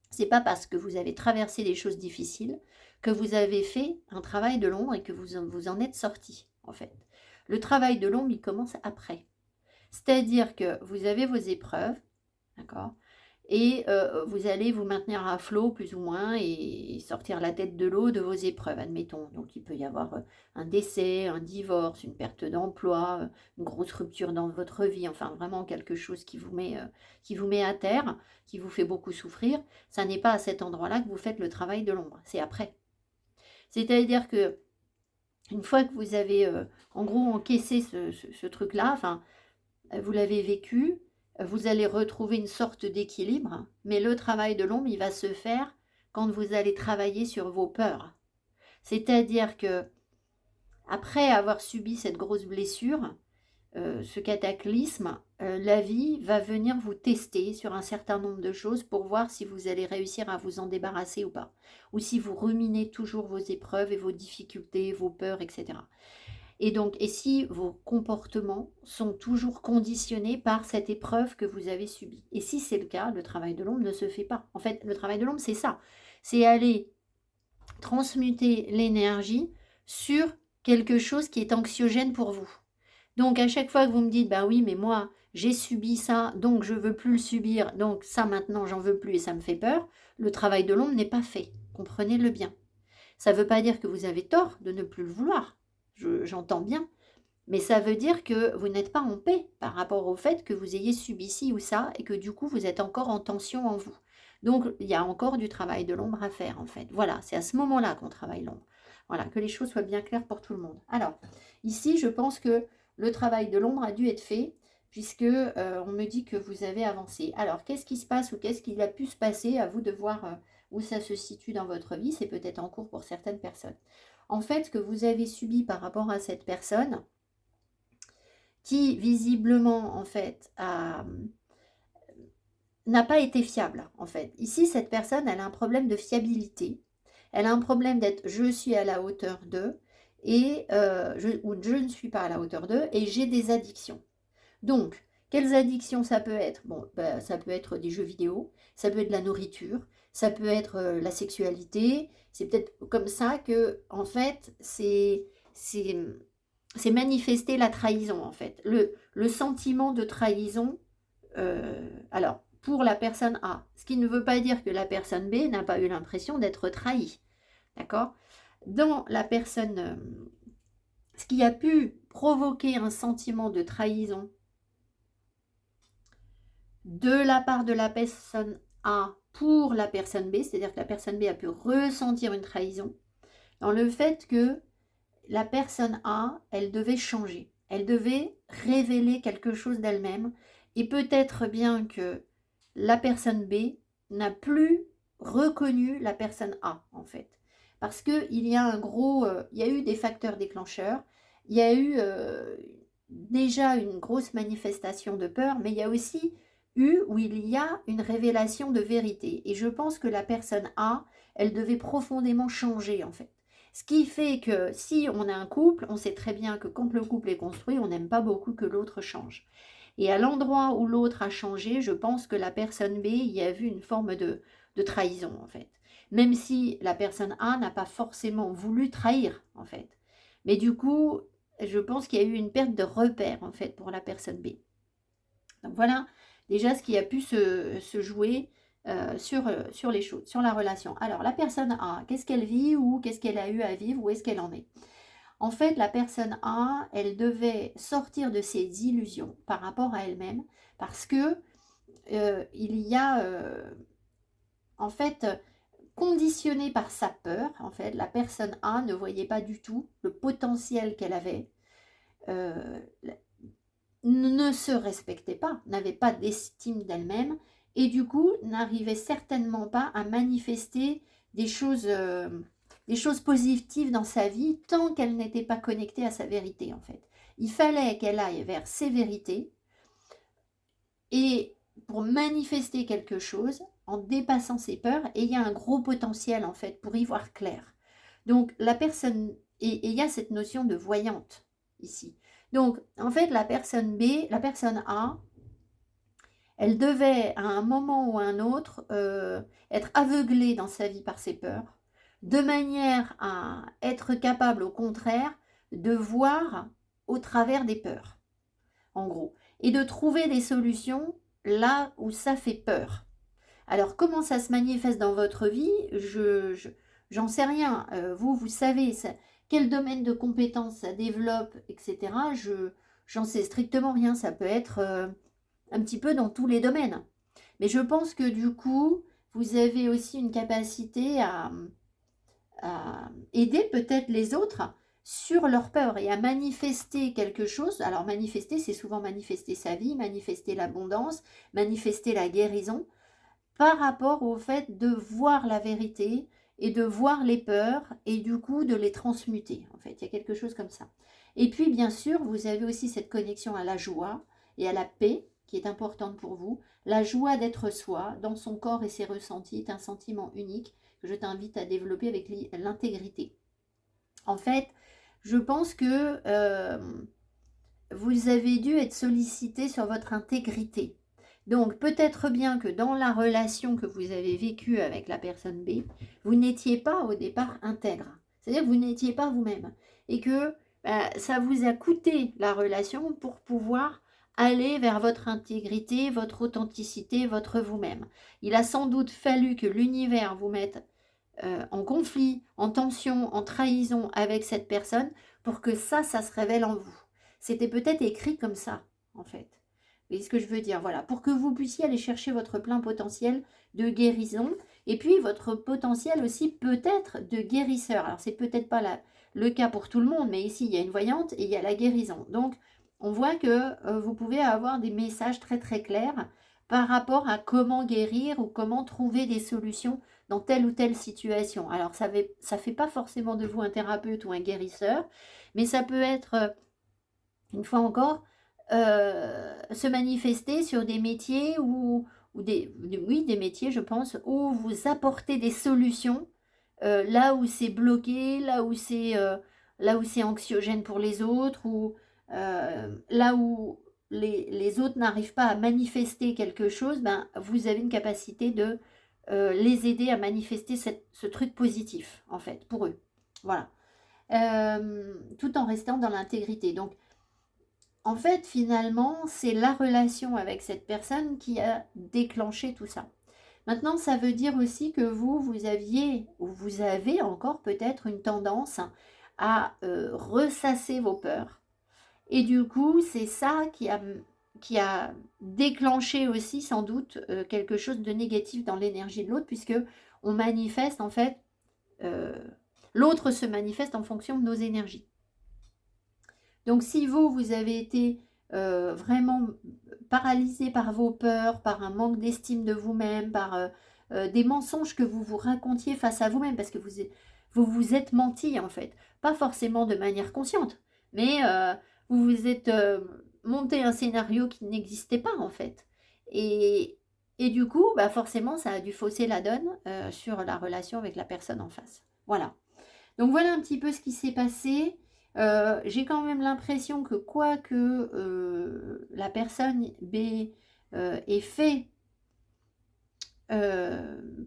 C'est pas parce que vous avez traversé des choses difficiles que vous avez fait un travail de l'ombre et que vous en êtes sorti, en fait. Le travail de l'ombre, il commence après. C'est-à-dire que vous avez vos épreuves, d'accord? Et vous allez vous maintenir à flot plus ou moins et sortir la tête de l'eau de vos épreuves, admettons. Donc il peut y avoir un décès, un divorce, une perte d'emploi, une grosse rupture dans votre vie, enfin vraiment quelque chose qui vous met à terre, qui vous fait beaucoup souffrir. Ça n'est pas à cet endroit-là que vous faites le travail de l'ombre, c'est après. C'est-à-dire que une fois que vous avez en gros encaissé ce truc-là, enfin vous l'avez vécu, vous allez retrouver une sorte d'équilibre, mais le travail de l'ombre, il va se faire quand vous allez travailler sur vos peurs. C'est-à-dire que après avoir subi cette grosse blessure, ce cataclysme, la vie va venir vous tester sur un certain nombre de choses pour voir si vous allez réussir à vous en débarrasser ou pas. Ou si vous ruminez toujours vos épreuves et vos difficultés, vos peurs, etc. Et donc, et si vos comportements sont toujours conditionnés par cette épreuve que vous avez subie. Et si c'est le cas, le travail de l'ombre ne se fait pas. En fait, le travail de l'ombre, c'est ça. C'est aller transmuter l'énergie sur quelque chose qui est anxiogène pour vous. Donc, à chaque fois que vous me dites, bah oui, mais moi, j'ai subi ça, donc je veux plus le subir, donc ça maintenant, j'en veux plus et ça me fait peur, le travail de l'ombre n'est pas fait. Comprenez-le bien. Ça ne veut pas dire que vous avez tort de ne plus le vouloir. J'entends bien. Mais ça veut dire que vous n'êtes pas en paix par rapport au fait que vous ayez subi ci ou ça et que du coup vous êtes encore en tension en vous. Donc il y a encore du travail de l'ombre à faire en fait. Voilà, c'est à ce moment-là qu'on travaille l'ombre. Voilà, que les choses soient bien claires pour tout le monde. Alors, ici, je pense que le travail de l'ombre a dû être fait puisque on me dit que vous avez avancé. Alors, qu'est-ce qui se passe ou qu'est-ce qu'il a pu se passer? À vous de voir où ça se situe dans votre vie. C'est peut-être en cours pour certaines personnes. En fait, ce que vous avez subi par rapport à cette personne, qui visiblement en fait n'a pas été fiable en fait. Ici, cette personne, elle a un problème de fiabilité. Elle a un problème d'être je suis à la hauteur de et ou je ne suis pas à la hauteur de et j'ai des addictions. Donc, quelles addictions ça peut être? Bon, bah, ça peut être des jeux vidéo, ça peut être de la nourriture, ça peut être la sexualité. C'est peut-être comme ça que en fait c'est manifester la trahison en fait. Le sentiment de trahison, alors pour la personne A, ce qui ne veut pas dire que la personne B n'a pas eu l'impression d'être trahie. D'accord? Dans la personne, ce qui a pu provoquer un sentiment de trahison de la part de la personne A pour la personne B, c'est-à-dire que la personne B a pu ressentir une trahison, dans le fait que la personne A, elle devait changer. Elle devait révéler quelque chose d'elle-même. Et peut-être bien que la personne B n'a plus reconnu la personne A, en fait. Parce qu'il y a il y a eu des facteurs déclencheurs, il y a eu déjà une grosse manifestation de peur, mais il y a aussi eu où il y a une révélation de vérité. Et je pense que la personne A, elle devait profondément changer, en fait. Ce qui fait que si on a un couple, on sait très bien que quand le couple est construit, on n'aime pas beaucoup que l'autre change. Et à l'endroit où l'autre a changé, je pense que la personne B y a vu une forme de trahison, en fait. Même si la personne A n'a pas forcément voulu trahir, en fait. Mais du coup, je pense qu'il y a eu une perte de repère, en fait, pour la personne B. Donc voilà déjà ce qui a pu se jouer sur les choses, sur la relation. Alors, la personne A, qu'est-ce qu'elle vit ou qu'est-ce qu'elle a eu à vivre, où est-ce qu'elle en est? En fait, la personne A, elle devait sortir de ses illusions par rapport à elle-même parce que il y a, en fait, conditionnée par sa peur, en fait, la personne A ne voyait pas du tout le potentiel qu'elle avait, euh, ne se respectait pas, n'avait pas d'estime d'elle-même et du coup n'arrivait certainement pas à manifester des choses positives dans sa vie tant qu'elle n'était pas connectée à sa vérité en fait. Il fallait qu'elle aille vers ses vérités et pour manifester quelque chose en dépassant ses peurs et il y a un gros potentiel en fait pour y voir clair. Donc la personne, et il y a cette notion de voyante ici. Donc en fait la personne B, la personne A, elle devait à un moment ou à un autre être aveuglée dans sa vie par ses peurs, de manière à être capable au contraire de voir au travers des peurs, en gros, et de trouver des solutions là où ça fait peur. Alors, comment ça se manifeste dans votre vie? J'en sais rien. Vous savez quel domaine de compétences ça développe, etc. J'en sais strictement rien. Ça peut être un petit peu dans tous les domaines. Mais je pense que du coup, vous avez aussi une capacité à aider peut-être les autres sur leur peur et à manifester quelque chose. Alors manifester, c'est souvent manifester sa vie, manifester l'abondance, manifester la guérison par rapport au fait de voir la vérité et de voir les peurs et du coup de les transmuter. En fait, il y a quelque chose comme ça. Et puis, bien sûr, vous avez aussi cette connexion à la joie et à la paix qui est importante pour vous. La joie d'être soi, dans son corps et ses ressentis, est un sentiment unique que je t'invite à développer avec l'intégrité. En fait, je pense que vous avez dû être sollicité sur votre intégrité. Donc peut-être bien que dans la relation que vous avez vécue avec la personne B, vous n'étiez pas au départ intègre. C'est-à-dire que vous n'étiez pas vous-même. Et que ça vous a coûté la relation pour pouvoir aller vers votre intégrité, votre authenticité, votre vous-même. Il a sans doute fallu que l'univers vous mette en conflit, en tension, en trahison avec cette personne pour que ça se révèle en vous. C'était peut-être écrit comme ça, en fait. Vous voyez ce que je veux dire? Voilà, pour que vous puissiez aller chercher votre plein potentiel de guérison et puis votre potentiel aussi peut-être de guérisseur. Alors, c'est peut-être pas le cas pour tout le monde, mais ici, il y a une voyante et il y a la guérison. Donc, on voit que vous pouvez avoir des messages très très clairs par rapport à comment guérir ou comment trouver des solutions dans telle ou telle situation. Alors, ça fait pas forcément de vous un thérapeute ou un guérisseur, mais ça peut être, une fois encore, se manifester sur des métiers ou oui, des métiers, je pense, où vous apportez des solutions là où c'est bloqué, là où c'est anxiogène pour les autres, ou là où les autres n'arrivent pas à manifester quelque chose, ben, vous avez une capacité de les aider à manifester ce truc positif, en fait, pour eux. Voilà. Tout en restant dans l'intégrité. Donc, en fait, finalement, c'est la relation avec cette personne qui a déclenché tout ça. Maintenant, ça veut dire aussi que vous aviez, ou vous avez encore peut-être une tendance à ressasser vos peurs. Et du coup, c'est ça qui a déclenché aussi sans doute quelque chose de négatif dans l'énergie de l'autre, puisque on manifeste en fait, euh, l'autre se manifeste en fonction de nos énergies. Donc si vous avez été vraiment paralysé par vos peurs, par un manque d'estime de vous-même, par des mensonges que vous vous racontiez face à vous-même, parce que vous vous êtes menti en fait. Pas forcément de manière consciente, mais vous vous êtes monté un scénario qui n'existait pas en fait. Et, et du coup, bah forcément, ça a dû fausser la donne sur la relation avec la personne en face. Voilà. Donc voilà un petit peu ce qui s'est passé. J'ai quand même l'impression que quoi que la personne B ait fait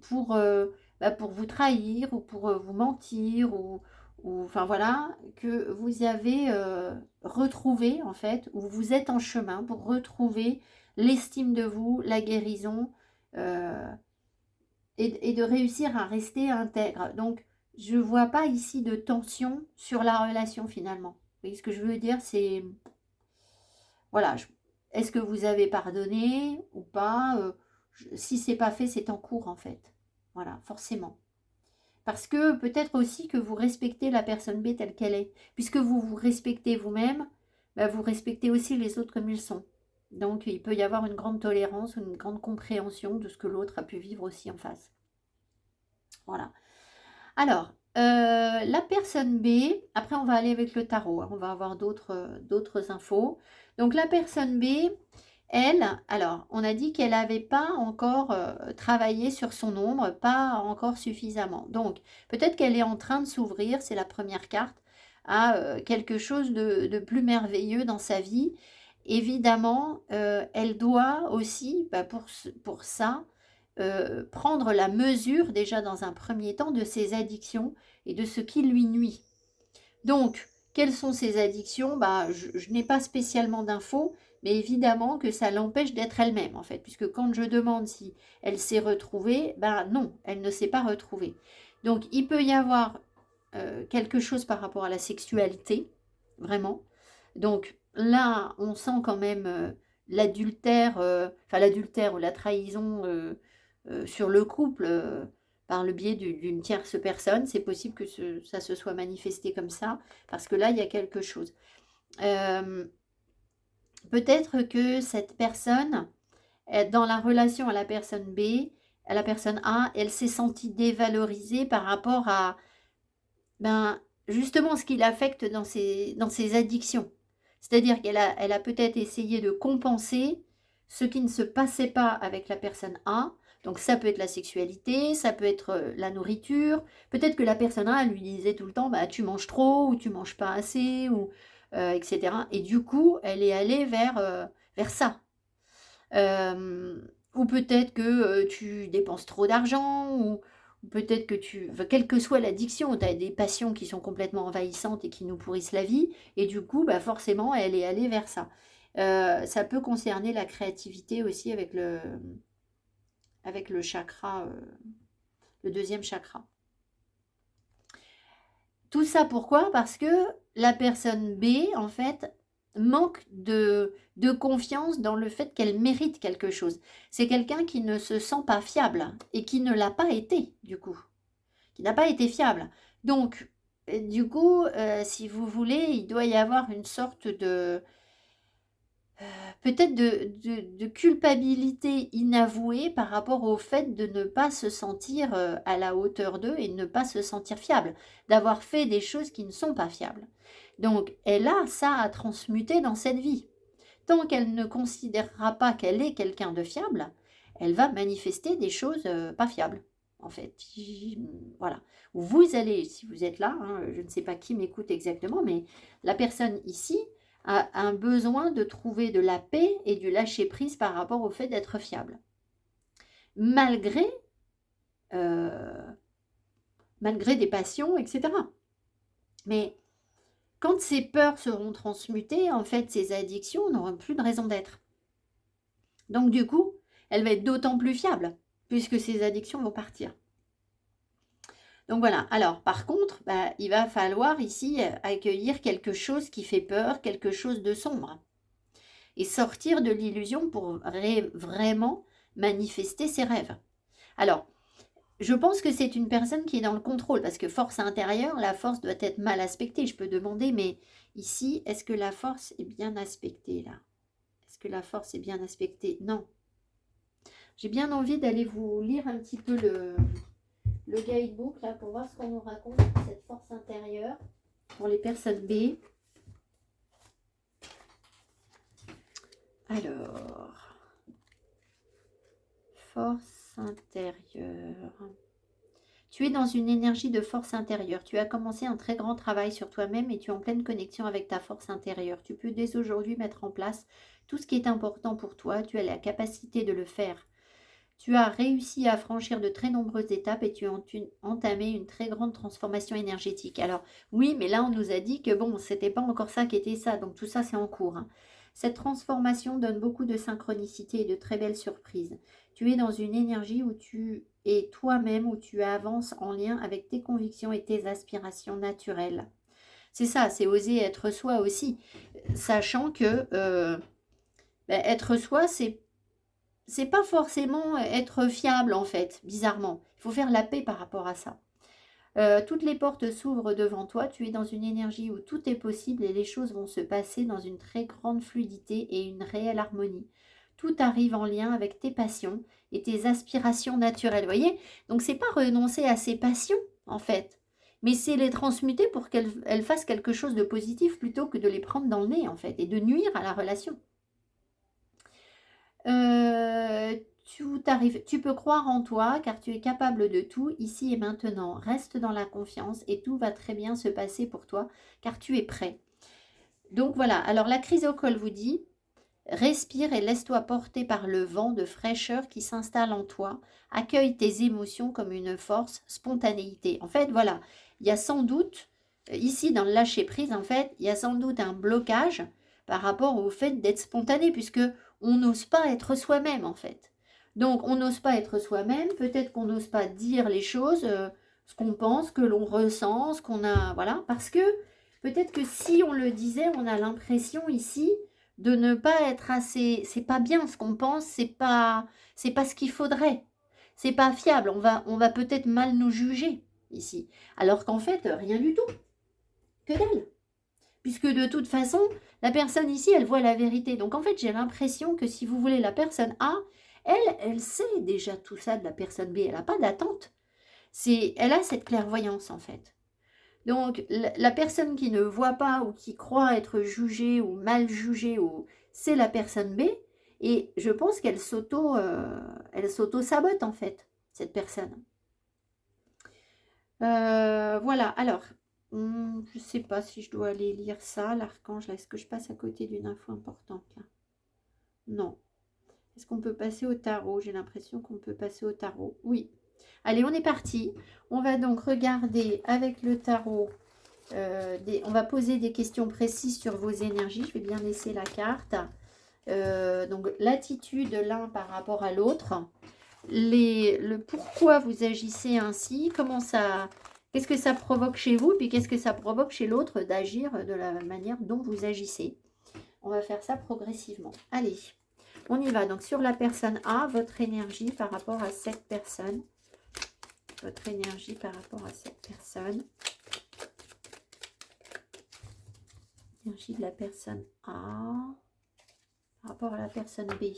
pour vous trahir ou pour vous mentir ou enfin voilà, que vous avez retrouvé en fait, ou vous êtes en chemin pour retrouver l'estime de vous, la guérison euh, et de réussir à rester intègre. Donc, je ne vois pas ici de tension sur la relation finalement. Vous voyez ce que je veux dire, c'est, voilà, est-ce que vous avez pardonné ou pas si c'est pas fait, c'est en cours en fait. Voilà, forcément. Parce que peut-être aussi que vous respectez la personne B telle qu'elle est. Puisque vous vous respectez vous-même, bah, vous respectez aussi les autres comme ils sont. Donc, il peut y avoir une grande tolérance, une grande compréhension de ce que l'autre a pu vivre aussi en face. Voilà. Alors, la personne B, après on va aller avec le tarot, hein, on va avoir d'autres infos. Donc la personne B, elle, alors on a dit qu'elle n'avait pas encore travaillé sur son ombre, pas encore suffisamment. Donc peut-être qu'elle est en train de s'ouvrir, c'est la première carte, à quelque chose de plus merveilleux dans sa vie. Évidemment, elle doit aussi, bah, pour ça, prendre la mesure déjà dans un premier temps de ses addictions et de ce qui lui nuit. Donc, quelles sont ces addictions? Bah, je n'ai pas spécialement d'infos, mais évidemment que ça l'empêche d'être elle-même en fait, puisque quand je demande si elle s'est retrouvée, bah non, elle ne s'est pas retrouvée. Donc, il peut y avoir quelque chose par rapport à la sexualité, vraiment. Donc là, on sent quand même l'adultère, enfin l'adultère ou la trahison sur le couple par le biais d'une tierce personne. C'est possible que ça se soit manifesté comme ça, parce que là, il y a quelque chose. Euh, Peut-être que cette personne, dans la relation à la personne B, à la personne A, elle s'est sentie dévalorisée par rapport à ben, justement ce qui l'affecte dans ses addictions. C'est-à-dire elle a peut-être essayé de compenser ce qui ne se passait pas avec la personne A. Donc ça peut être la sexualité, ça peut être la nourriture. Peut-être que la personne A lui disait tout le temps, bah, tu manges trop ou tu manges pas assez, ou, etc. Et du coup, elle est allée vers ça. Ou peut-être que tu dépenses trop d'argent, ou peut-être que quelle que soit l'addiction, tu as des passions qui sont complètement envahissantes et qui nous pourrissent la vie, et du coup, bah forcément, elle est allée vers ça. Ça peut concerner la créativité aussi avec le chakra, le deuxième chakra. Tout ça pourquoi? Parce que la personne B, en fait, manque de confiance dans le fait qu'elle mérite quelque chose. C'est quelqu'un qui ne se sent pas fiable et qui ne l'a pas été, du coup, qui n'a pas été fiable. Donc, du coup, si vous voulez, il doit y avoir une sorte de peut-être de culpabilité inavouée par rapport au fait de ne pas se sentir à la hauteur d'eux et de ne pas se sentir fiable, d'avoir fait des choses qui ne sont pas fiables. Donc, elle a ça à transmuter dans cette vie. Tant qu'elle ne considérera pas qu'elle est quelqu'un de fiable, elle va manifester des choses pas fiables. En fait, voilà. Vous allez, si vous êtes là, hein, je ne sais pas qui m'écoute exactement, mais la personne ici, a un besoin de trouver de la paix et du lâcher-prise par rapport au fait d'être fiable. Malgré, euh, malgré des passions, etc. Mais quand ces peurs seront transmutées, en fait, ces addictions n'auront plus de raison d'être. Donc du coup, elle va être d'autant plus fiable, puisque ces addictions vont partir. Donc voilà, alors par contre, bah, il va falloir ici accueillir quelque chose qui fait peur, quelque chose de sombre. Et sortir de l'illusion pour vraiment manifester ses rêves. Alors, je pense que c'est une personne qui est dans le contrôle, parce que force intérieure, la force doit être mal aspectée. Je peux demander, mais ici, est-ce que la force est bien aspectée là? que la force est bien aspectée? Non. J'ai bien envie d'aller vous lire un petit peu le guidebook là pour voir ce qu'on nous raconte sur cette force intérieure pour les personnes B. Alors, force intérieure. Tu es dans une énergie de force intérieure. Tu as commencé un très grand travail sur toi-même et tu es en pleine connexion avec ta force intérieure. Tu peux dès aujourd'hui mettre en place tout ce qui est important pour toi. Tu as la capacité de le faire. Tu as réussi à franchir de très nombreuses étapes et tu as entamé une très grande transformation énergétique. Alors oui, mais là on nous a dit que bon, c'était pas encore ça qui était ça, donc tout ça c'est en cours, hein. Cette transformation donne beaucoup de synchronicité et de très belles surprises. Tu es dans une énergie où tu es toi-même, où tu avances en lien avec tes convictions et tes aspirations naturelles. C'est ça, c'est oser être soi aussi, sachant que être soi, c'est pas forcément être fiable en fait, bizarrement. Il faut faire la paix par rapport à ça. Toutes les portes s'ouvrent devant toi, tu es dans une énergie où tout est possible et les choses vont se passer dans une très grande fluidité et une réelle harmonie. Tout arrive en lien avec tes passions et tes aspirations naturelles, vous voyez? Donc c'est pas renoncer à ses passions en fait, mais c'est les transmuter pour qu'elles fassent quelque chose de positif plutôt que de les prendre dans le nez en fait et de nuire à la relation. Tout arrive. Tu peux croire en toi car tu es capable de tout ici et maintenant. Reste dans la confiance et tout va très bien se passer pour toi car tu es prêt. Donc voilà, alors la crise au col vous dit, respire et laisse-toi porter par le vent de fraîcheur qui s'installe en toi. Accueille tes émotions comme une force, spontanéité. En fait, voilà, il y a sans doute, ici dans le lâcher prise, en fait, il y a sans doute un blocage par rapport au fait d'être spontané, puisque on n'ose pas être soi-même, en fait. Donc, on n'ose pas être soi-même, peut-être qu'on n'ose pas dire les choses, ce qu'on pense, que l'on ressent, ce qu'on a, voilà, parce que peut-être que si on le disait, on a l'impression ici de ne pas être assez, c'est pas bien ce qu'on pense, c'est pas ce qu'il faudrait. C'est pas fiable, on va peut-être mal nous juger ici. Alors qu'en fait, rien du tout. Que dalle. Puisque de toute façon, la personne ici, elle voit la vérité. Donc en fait, j'ai l'impression que si vous voulez, la personne A, elle sait déjà tout ça de la personne B. Elle n'a pas d'attente. Elle a cette clairvoyance en fait. Donc, la personne qui ne voit pas ou qui croit être jugée ou mal jugée, c'est la personne B. Et je pense qu'elle s'auto-sabote en fait, cette personne. Voilà, alors, je ne sais pas si je dois aller lire ça, l'archange. Est-ce que je passe à côté d'une info importante là? Non. Est-ce qu'on peut passer au tarot? J'ai l'impression qu'on peut passer au tarot. Oui. Allez, on est parti. On va donc regarder avec le tarot. On va poser des questions précises sur vos énergies. Je vais bien laisser la carte. Donc, l'attitude l'un par rapport à l'autre. Le pourquoi vous agissez ainsi. Qu'est-ce que ça provoque chez vous. Puis, qu'est-ce que ça provoque chez l'autre d'agir de la manière dont vous agissez. On va faire ça progressivement. Allez, on y va. Donc, sur la personne A, votre énergie par rapport à cette personne. Votre énergie par rapport à cette personne. Énergie de la personne A par rapport à la personne B.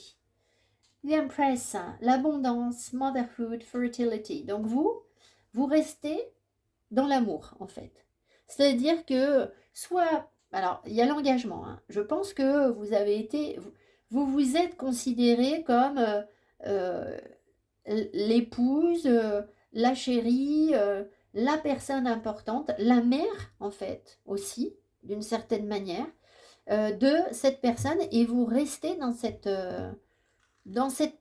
The Empress, l'abondance, motherhood, fertility. Donc vous restez dans l'amour en fait. C'est-à-dire que soit, alors il y a l'engagement. Hein. Je pense que vous avez été, vous êtes considéré comme euh, l'épouse, la chérie, la personne importante, la mère en fait aussi d'une certaine manière. De cette personne et vous restez dans cette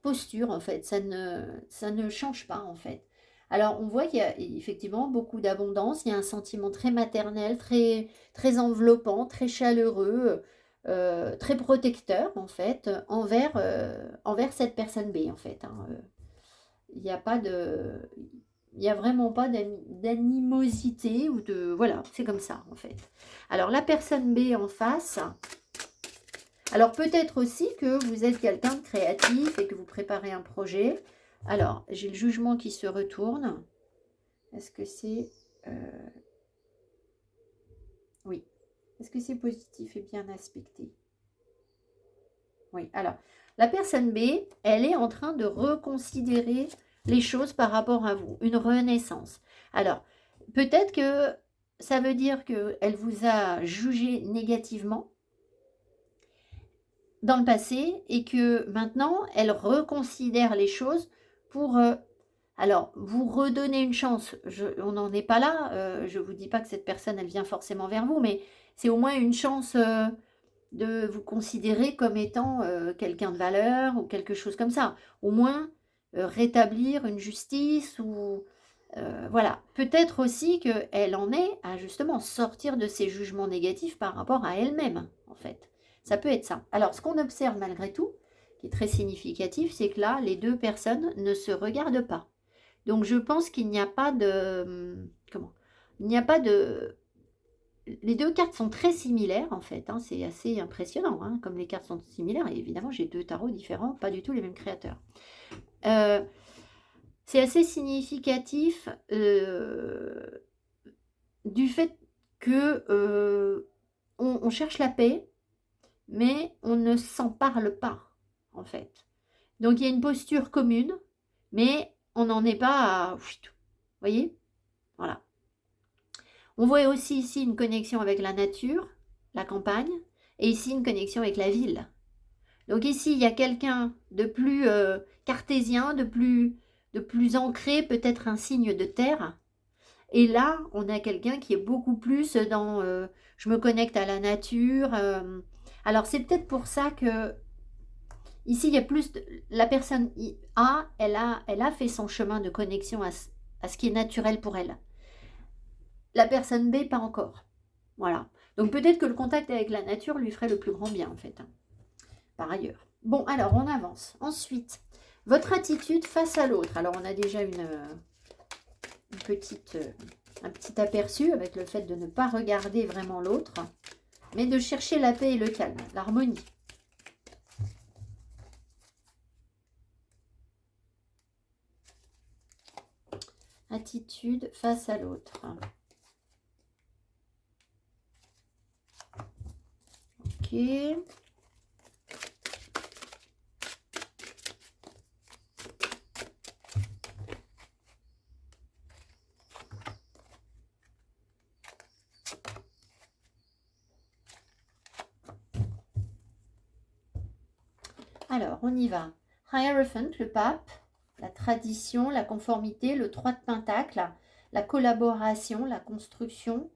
posture en fait, ça ne change pas en fait. Alors on voit qu'il y a effectivement beaucoup d'abondance, il y a un sentiment très maternel, très, très enveloppant, très chaleureux, très protecteur en fait, envers cette personne B en fait. Hein. Il n'y a pas de... Il n'y a vraiment pas d'animosité ou de... Voilà, c'est comme ça en fait. Alors la personne B en face... Alors peut-être aussi que vous êtes quelqu'un de créatif et que vous préparez un projet. Alors, j'ai le jugement qui se retourne. Est-ce que c'est... Oui. Est-ce que c'est positif et bien aspecté? Oui, alors, la personne B, elle est en train de reconsidérer les choses par rapport à vous, une renaissance. Alors, peut-être que ça veut dire qu'elle vous a jugé négativement dans le passé et que maintenant, elle reconsidère les choses pour, alors, vous redonner une chance. On n'en est pas là. Je ne vous dis pas que cette personne, elle vient forcément vers vous, mais c'est au moins une chance de vous considérer comme étant quelqu'un de valeur ou quelque chose comme ça. Au moins, rétablir une justice ou voilà. Peut-être aussi qu'elle en est à justement sortir de ses jugements négatifs par rapport à elle-même, en fait. Ça peut être ça. Alors, ce qu'on observe malgré tout, qui est très significatif, c'est que là, les deux personnes ne se regardent pas. Donc, je pense qu'il n'y a pas de... Comment? Il n'y a pas de... Les deux cartes sont très similaires, en fait. Hein, c'est assez impressionnant, hein, comme les cartes sont similaires. Et évidemment, j'ai deux tarots différents, pas du tout les mêmes créateurs. C'est assez significatif du fait que on cherche la paix, mais on ne s'en parle pas, en fait. Donc, il y a une posture commune, mais on n'en est pas à... Vous voyez? Voilà. On voit aussi ici une connexion avec la nature, la campagne, et ici une connexion avec la ville. Donc ici, il y a quelqu'un de plus cartésien, de plus ancré, peut-être un signe de terre. Et là, on a quelqu'un qui est beaucoup plus dans je me connecte à la nature. Alors c'est peut-être pour ça que ici, il y a plus la personne A, elle a fait son chemin de connexion à ce qui est naturel pour elle. La personne B, pas encore. Voilà. Donc peut-être que le contact avec la nature lui ferait le plus grand bien, en fait, hein, par ailleurs. Bon, alors on avance. Ensuite, votre attitude face à l'autre. Alors on a déjà un petit aperçu avec le fait de ne pas regarder vraiment l'autre, mais de chercher la paix et le calme, l'harmonie. Attitude face à l'autre. Ok. Alors, on y va. Hierophant, le pape, la tradition, la conformité, le 3 de Pentacle, la collaboration, la construction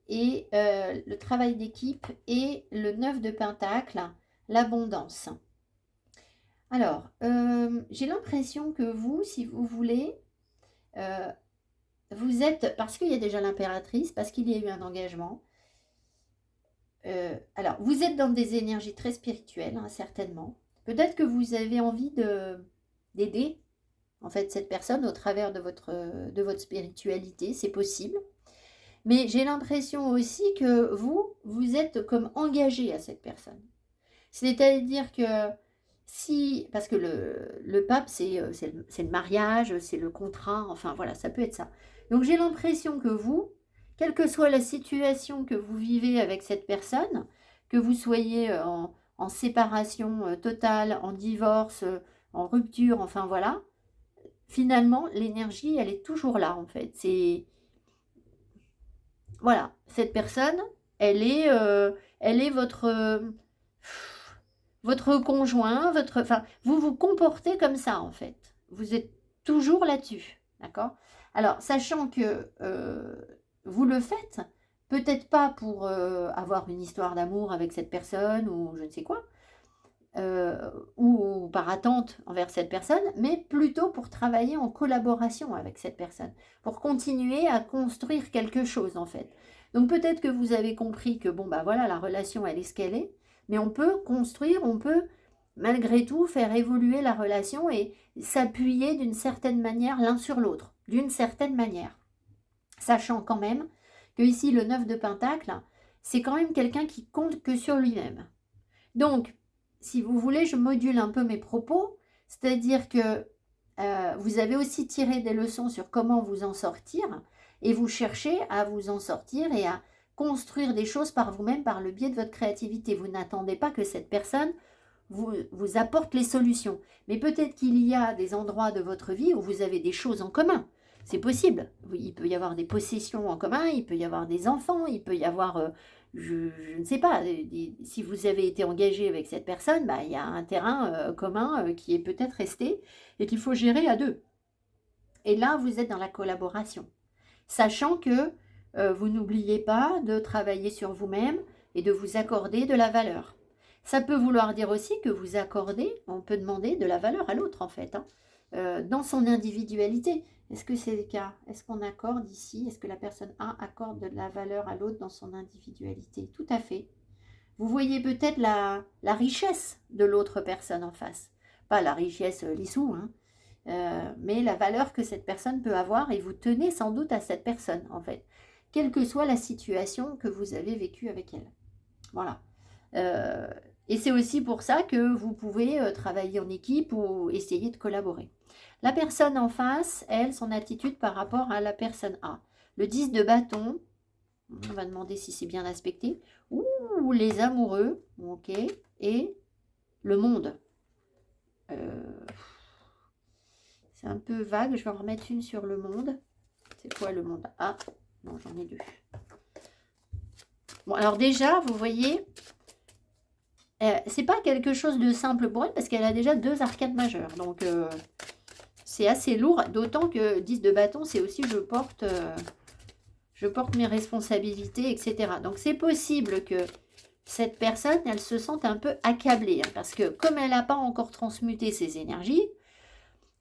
et le travail d'équipe et le 9 de Pentacle, l'abondance. Alors, j'ai l'impression que vous, si vous voulez, vous êtes, parce qu'il y a déjà l'impératrice, parce qu'il y a eu un engagement, alors, vous êtes dans des énergies très spirituelles, hein, certainement. Peut-être que vous avez envie d'aider, en fait, cette personne au travers de votre spiritualité, c'est possible. Mais j'ai l'impression aussi que vous êtes comme engagé à cette personne. C'est-à-dire que si, parce que le pape, c'est le mariage, c'est le contrat, enfin voilà, ça peut être ça. Donc j'ai l'impression que vous, quelle que soit la situation que vous vivez avec cette personne, que vous soyez en séparation totale, en divorce, en rupture, enfin voilà, finalement, l'énergie, elle est toujours là en fait. Voilà, cette personne, elle est votre conjoint, enfin, vous vous comportez comme ça en fait. Vous êtes toujours là-dessus, d'accord? Alors, sachant que vous le faites, peut-être pas pour avoir une histoire d'amour avec cette personne ou je ne sais quoi, ou par attente envers cette personne, mais plutôt pour travailler en collaboration avec cette personne, pour continuer à construire quelque chose en fait. Donc peut-être que vous avez compris que bon bah voilà, la relation elle est ce qu'elle est, mais on peut construire, on peut malgré tout faire évoluer la relation et s'appuyer d'une certaine manière l'un sur l'autre, d'une certaine manière. Sachant quand même que ici le 9 de Pentacle, c'est quand même quelqu'un qui compte que sur lui-même. Donc, si vous voulez, je module un peu mes propos, c'est-à-dire que vous avez aussi tiré des leçons sur comment vous en sortir et vous cherchez à vous en sortir et à construire des choses par vous-même par le biais de votre créativité. Vous n'attendez pas que cette personne vous apporte les solutions. Mais peut-être qu'il y a des endroits de votre vie où vous avez des choses en commun. C'est possible. Il peut y avoir des possessions en commun, il peut y avoir des enfants, il peut y avoir, je ne sais pas, si vous avez été engagé avec cette personne, bah, il y a un terrain commun qui est peut-être resté et qu'il faut gérer à deux. Et là, vous êtes dans la collaboration, sachant que vous n'oubliez pas de travailler sur vous-même et de vous accorder de la valeur. Ça peut vouloir dire aussi que vous accordez, on peut demander de la valeur à l'autre en fait, hein, dans son individualité. Est-ce que c'est le cas? Est-ce qu'on accorde ici? Est-ce que la personne A accorde de la valeur à l'autre dans son individualité? Tout à fait. Vous voyez peut-être la richesse de l'autre personne en face. Pas la richesse lissou, hein, mais la valeur que cette personne peut avoir et vous tenez sans doute à cette personne en fait, quelle que soit la situation que vous avez vécue avec elle. Voilà. Et c'est aussi pour ça que vous pouvez travailler en équipe ou essayer de collaborer. La personne en face, elle, son attitude par rapport à la personne A. Le 10 de bâton, on va demander si c'est bien aspecté. Ouh, les amoureux, ok. Et le monde. C'est un peu vague, je vais en remettre une sur le monde. C'est quoi le monde? Ah, non, j'en ai deux. Bon, alors déjà, vous voyez, c'est pas quelque chose de simple pour elle parce qu'elle a déjà 2 arcades majeures. Donc, c'est assez lourd. D'autant que 10 de bâton, c'est aussi je porte mes responsabilités, etc. Donc, c'est possible que cette personne, elle se sente un peu accablée. Hein, parce que comme elle n'a pas encore transmuté ses énergies,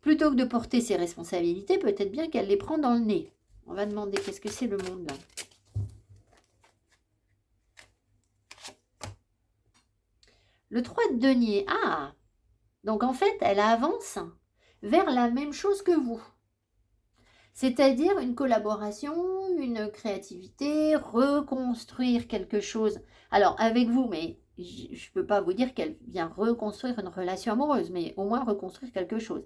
plutôt que de porter ses responsabilités, peut-être bien qu'elle les prend dans le nez. On va demander qu'est-ce que c'est le monde là. Le 3 de denier. Ah! Donc en fait, elle avance vers la même chose que vous. C'est-à-dire une collaboration, une créativité, reconstruire quelque chose. Alors avec vous, mais je ne peux pas vous dire qu'elle vient reconstruire une relation amoureuse, mais au moins reconstruire quelque chose.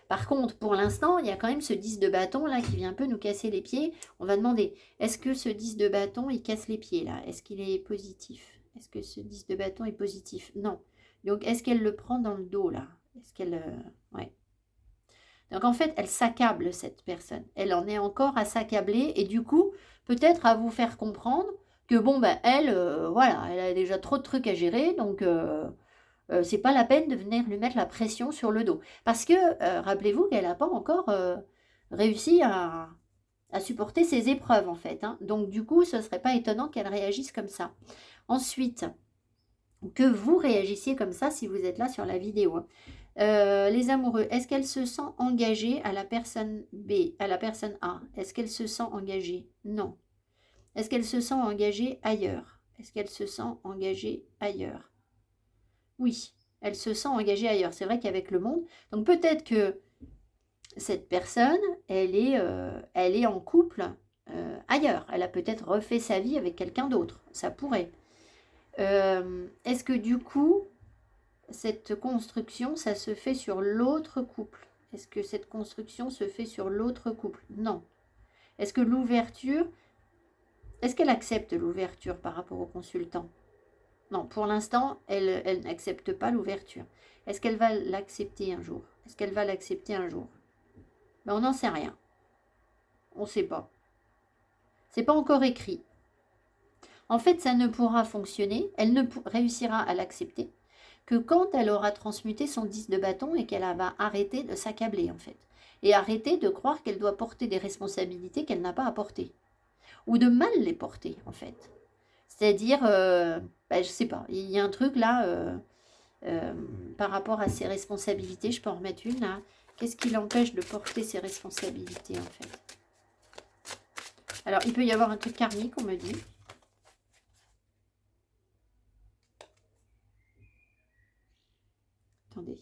Par contre, pour l'instant, il y a quand même ce 10 de bâton là qui vient un peu nous casser les pieds. On va demander, est-ce que ce 10 de bâton, il casse les pieds là? Est-ce qu'il est positif? Est-ce que ce 10 de bâton est positif? Non. Donc, est-ce qu'elle le prend dans le dos là? Est-ce qu'elle... ouais. Donc, en fait, elle s'accable cette personne. Elle en est encore à s'accabler et du coup, peut-être à vous faire comprendre que bon, ben elle, voilà, elle a déjà trop de trucs à gérer, donc... c'est pas la peine de venir lui mettre la pression sur le dos. Parce que, rappelez-vous qu'elle n'a pas encore réussi à supporter ses épreuves, en fait. Hein. Donc, du coup, ce ne serait pas étonnant qu'elle réagisse comme ça. Ensuite, que vous réagissiez comme ça si vous êtes là sur la vidéo. Hein. Les amoureux, est-ce qu'elle se sent engagée à la personne B, à la personne A? Est-ce qu'elle se sent engagée? Non. Est-ce qu'elle se sent engagée ailleurs? Est-ce qu'elle se sent engagée ailleurs? Oui, elle se sent engagée ailleurs. C'est vrai qu'avec le monde, donc peut-être que cette personne, elle est en couple ailleurs. Elle a peut-être refait sa vie avec quelqu'un d'autre. Ça pourrait. Est-ce que du coup, cette construction, ça se fait sur l'autre couple? Est-ce que cette construction se fait sur l'autre couple? Non. Est-ce que l'ouverture, est-ce qu'elle accepte l'ouverture par rapport au consultant? Non, pour l'instant, elle n'accepte pas l'ouverture. Est-ce qu'elle va l'accepter un jour? Est-ce qu'elle va l'accepter un jour? Ben, on n'en sait rien. On ne sait pas. C'est pas encore écrit. En fait, ça ne pourra fonctionner, elle ne réussira à l'accepter que quand elle aura transmuté son 10 de bâton et qu'elle va arrêter de s'accabler, en fait. Et arrêter de croire qu'elle doit porter des responsabilités qu'elle n'a pas à porter. Ou de mal les porter, en fait. C'est-à-dire, je ne sais pas, il y a un truc là, par rapport à ses responsabilités, je peux en remettre une là. Qu'est-ce qui l'empêche de porter ses responsabilités, en fait? Alors, il peut y avoir un truc karmique, on me dit. Attendez.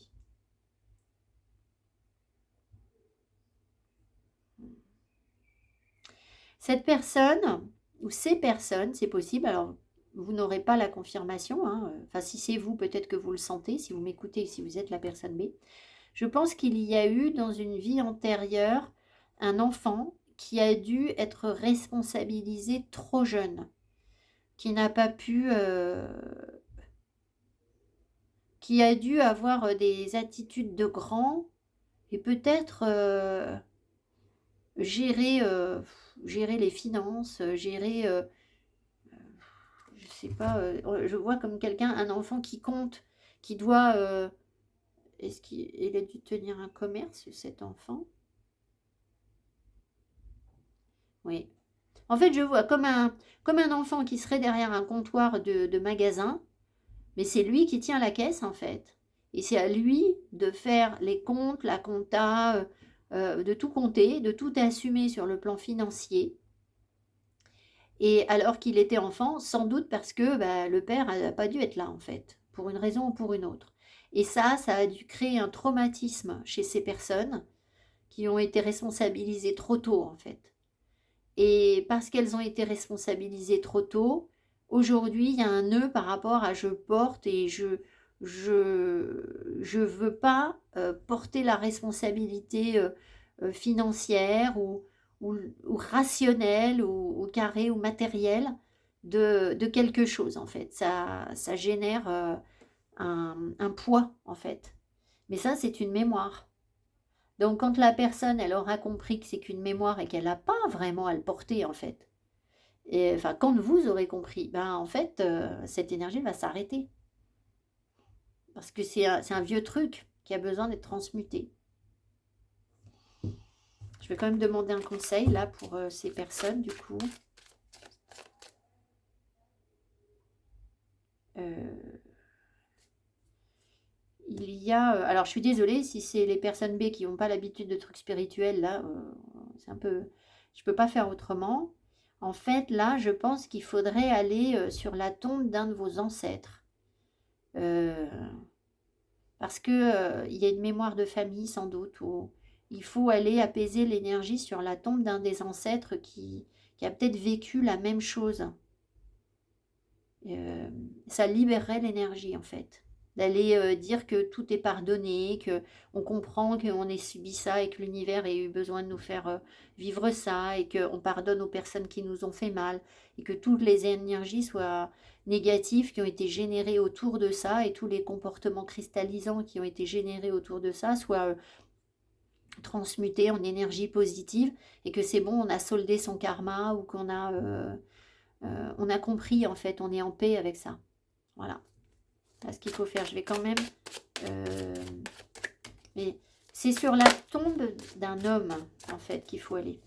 Cette personne, ou ces personnes, c'est possible, alors vous n'aurez pas la confirmation, hein. Enfin si c'est vous, peut-être que vous le sentez, si vous m'écoutez, si vous êtes la personne B. Je pense qu'il y a eu dans une vie antérieure un enfant qui a dû être responsabilisé trop jeune, qui n'a pas pu qui a dû avoir des attitudes de grand et peut-être gérer, gérer les finances, gérer, je sais pas, je vois comme quelqu'un, un enfant qui compte, qui doit, est-ce qu'il a dû tenir un commerce, cet enfant? Oui. En fait, je vois comme un enfant qui serait derrière un comptoir de magasin, mais c'est lui qui tient la caisse, en fait. Et c'est à lui de faire les comptes, la compta, de tout compter, de tout assumer sur le plan financier. Et alors qu'il était enfant, sans doute parce que bah, le père n'a pas dû être là, en fait, pour une raison ou pour une autre. Et ça a dû créer un traumatisme chez ces personnes qui ont été responsabilisées trop tôt, en fait. Et parce qu'elles ont été responsabilisées trop tôt, aujourd'hui, il y a un nœud par rapport à je porte et je veux pas porter la responsabilité financière ou rationnelle ou carrée ou matérielle de quelque chose, en fait. Ça génère un poids, en fait. Mais ça, c'est une mémoire. Donc, quand la personne, elle aura compris que c'est qu'une mémoire et qu'elle n'a pas vraiment à le porter, en fait, et enfin, quand vous aurez compris, ben, en fait, cette énergie va s'arrêter. Parce que c'est un vieux truc qui a besoin d'être transmuté. Je vais quand même demander un conseil, là, pour ces personnes, du coup. Euh, il y a... alors, je suis désolée si c'est les personnes B qui n'ont pas l'habitude de trucs spirituels, là, c'est un peu... Je peux pas faire autrement. En fait, là, je pense qu'il faudrait aller sur la tombe d'un de vos ancêtres. Euh, parce que il y a une mémoire de famille, sans doute, où il faut aller apaiser l'énergie sur la tombe d'un des ancêtres qui a peut-être vécu la même chose. Ça libérerait l'énergie, en fait. D'aller dire que tout est pardonné, que on comprend qu'on ait subi ça et que l'univers ait eu besoin de nous faire vivre ça et qu'on pardonne aux personnes qui nous ont fait mal et que toutes les énergies soient négatives qui ont été générées autour de ça et tous les comportements cristallisants qui ont été générés autour de ça soient transmutés en énergie positive et que c'est bon, on a soldé son karma ou on a compris, en fait, on est en paix avec ça. Voilà. Là, ce qu'il faut faire, je vais quand même... euh, mais c'est sur la tombe d'un homme, en fait, qu'il faut aller.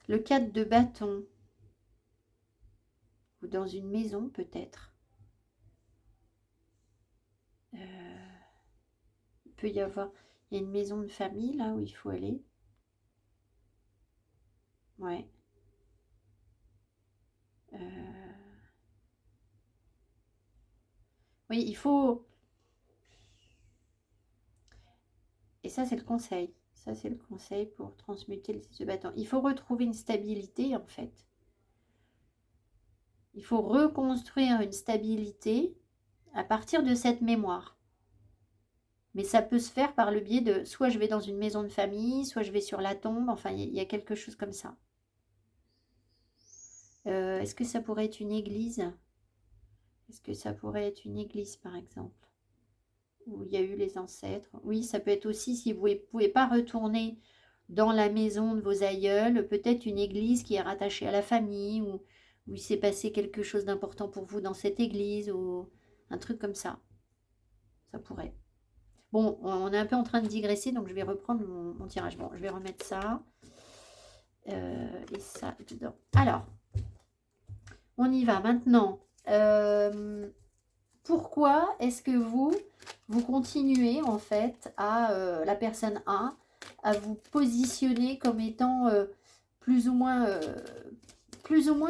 Le 4 de bâton. Ou dans une maison, peut-être. Il peut y avoir... Il y a une maison de famille, là, où il faut aller. Ouais. Oui, il faut... Et ça, c'est le conseil. Ça, c'est le conseil pour transmuter le 6 de bâton. Il faut retrouver une stabilité, en fait. Il faut reconstruire une stabilité à partir de cette mémoire. Mais ça peut se faire par le biais de soit je vais dans une maison de famille, soit je vais sur la tombe, enfin il y a quelque chose comme ça. Est-ce que ça pourrait être une église? Est-ce que ça pourrait être une église par exemple? Où il y a eu les ancêtres? Oui, ça peut être aussi si vous ne pouvez pas retourner dans la maison de vos aïeuls, peut-être une église qui est rattachée à la famille, ou où il s'est passé quelque chose d'important pour vous dans cette église, ou un truc comme ça. Ça pourrait. Bon, on est un peu en train de digresser, donc je vais reprendre mon tirage. Bon, je vais remettre ça et ça dedans. Alors, on y va maintenant. Pourquoi est-ce que vous continuez en fait la personne A, à vous positionner comme étant plus ou moins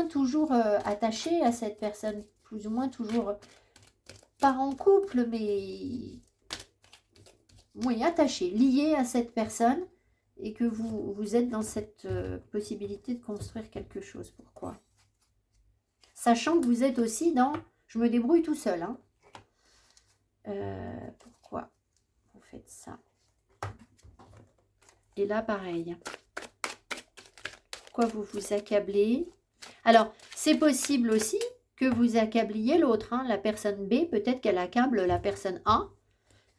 toujours attaché à cette personne, plus ou moins toujours pas en couple, mais oui, attaché, lié à cette personne et que vous êtes dans cette possibilité de construire quelque chose. Pourquoi? Sachant que vous êtes aussi dans je me débrouille tout seul. Hein. Pourquoi vous faites ça? Et là, pareil. Pourquoi vous vous accablez? Alors, c'est possible aussi que vous accabliez l'autre. Hein. La personne B, peut-être qu'elle accable la personne A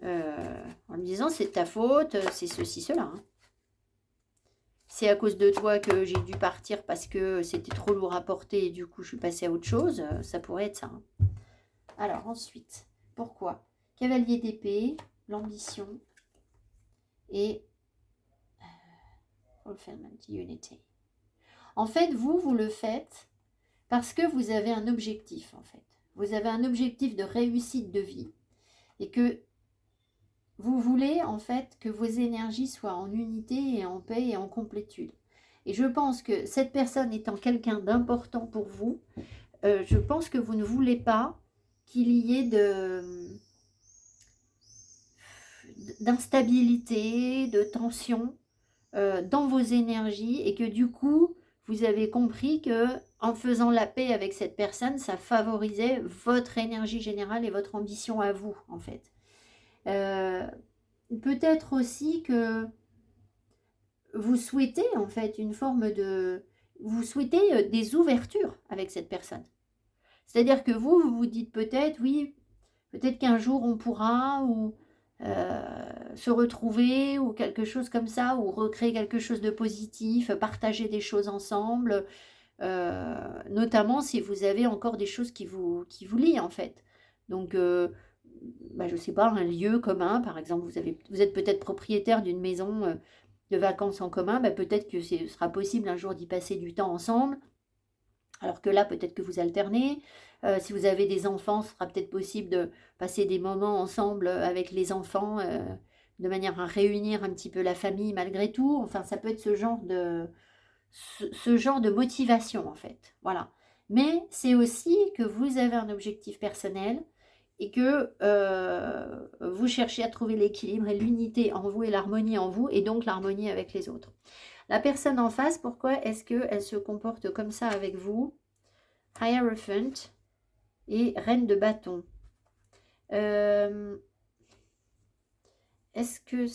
en lui disant c'est ta faute, c'est ceci, cela. Hein. C'est à cause de toi que j'ai dû partir parce que c'était trop lourd à porter et du coup je suis passée à autre chose. Ça pourrait être ça. Hein. Alors ensuite, pourquoi? Cavalier d'épée, l'ambition et Fulfillment, Unity. En fait, vous le faites parce que vous avez un objectif, en fait. Vous avez un objectif de réussite de vie et que vous voulez, en fait, que vos énergies soient en unité et en paix et en complétude. Et je pense que cette personne étant quelqu'un d'important pour vous, je pense que vous ne voulez pas qu'il y ait d'instabilité, de tension dans vos énergies et que du coup, vous avez compris que en faisant la paix avec cette personne, ça favorisait votre énergie générale et votre ambition à vous, en fait. Peut-être aussi que vous souhaitez, en fait, une forme de... Vous souhaitez des ouvertures avec cette personne. C'est-à-dire que vous vous dites peut-être, oui, peut-être qu'un jour on pourra ou se retrouver ou quelque chose comme ça, ou recréer quelque chose de positif, partager des choses ensemble, notamment si vous avez encore des choses qui vous lient en fait. Donc, je ne sais pas, un lieu commun, par exemple, vous êtes peut-être propriétaire d'une maison de vacances en commun, peut-être que ce sera possible un jour d'y passer du temps ensemble. Alors que là, peut-être que vous alternez. Si vous avez des enfants, ce sera peut-être possible de passer des moments ensemble avec les enfants, de manière à réunir un petit peu la famille malgré tout. Enfin, ça peut être ce genre de motivation, en fait. Voilà. Mais c'est aussi que vous avez un objectif personnel et que vous cherchez à trouver l'équilibre et l'unité en vous et l'harmonie en vous, et donc l'harmonie avec les autres. La personne en face, pourquoi est-ce qu'elle se comporte comme ça avec vous? Hierophant et Reine de bâton. Est-ce que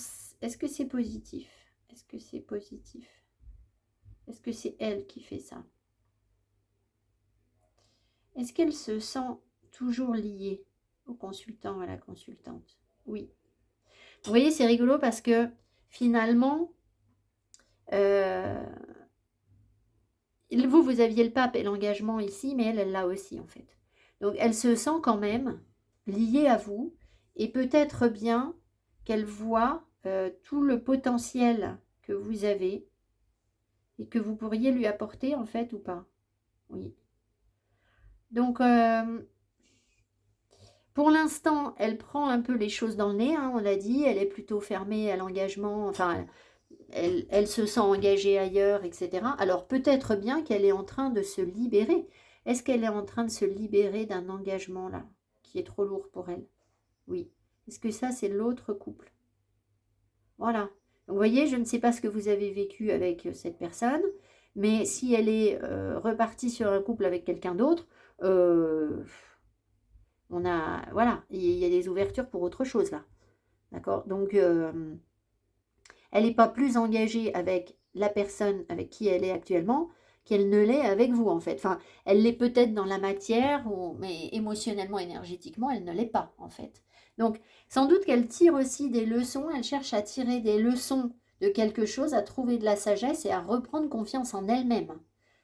c'est positif? Est-ce que c'est positif? Est-ce que c'est elle qui fait ça? Est-ce qu'elle se sent toujours liée au consultant, à la consultante? Oui. Vous voyez, c'est rigolo parce que finalement, vous aviez le pape et l'engagement ici, mais elle l'a aussi en fait. Donc elle se sent quand même liée à vous et peut-être bien qu'elle voit tout le potentiel que vous avez et que vous pourriez lui apporter en fait ou pas. Oui. Donc pour l'instant, elle prend un peu les choses dans le nez, hein, on l'a dit, elle est plutôt fermée à l'engagement, enfin elle se sent engagée ailleurs, etc. Alors peut-être bien qu'elle est en train de se libérer. Est-ce qu'elle est en train de se libérer d'un engagement là, qui est trop lourd pour elle? Oui. Est-ce que ça, c'est l'autre couple? Voilà. Donc vous voyez, je ne sais pas ce que vous avez vécu avec cette personne, mais si elle est repartie sur un couple avec quelqu'un d'autre, voilà, il y a des ouvertures pour autre chose là. D'accord? Donc, elle n'est pas plus engagée avec la personne avec qui elle est actuellement qu'elle ne l'est avec vous, en fait. Enfin, elle l'est peut-être dans la matière, mais émotionnellement, énergétiquement, elle ne l'est pas, en fait. Donc, sans doute qu'elle tire aussi des leçons, elle cherche à tirer des leçons de quelque chose, à trouver de la sagesse et à reprendre confiance en elle-même.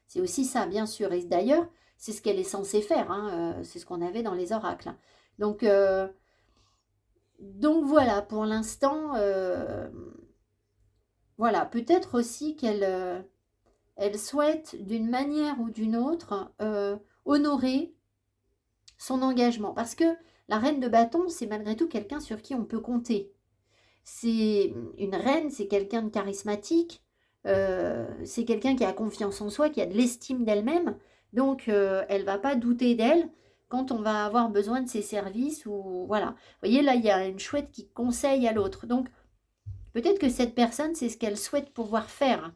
C'est aussi ça, bien sûr. Et d'ailleurs, c'est ce qu'elle est censée faire. Hein, c'est ce qu'on avait dans les oracles. Donc voilà, pour l'instant... voilà, peut-être aussi qu'elle elle souhaite d'une manière ou d'une autre honorer son engagement. Parce que la reine de bâton, c'est malgré tout quelqu'un sur qui on peut compter. C'est une reine, c'est quelqu'un de charismatique, c'est quelqu'un qui a confiance en soi, qui a de l'estime d'elle-même. Donc, elle va pas douter d'elle quand on va avoir besoin de ses services. Ou voilà. Vous voyez, là, il y a une chouette qui conseille à l'autre. Donc, peut-être que cette personne, c'est ce qu'elle souhaite pouvoir faire.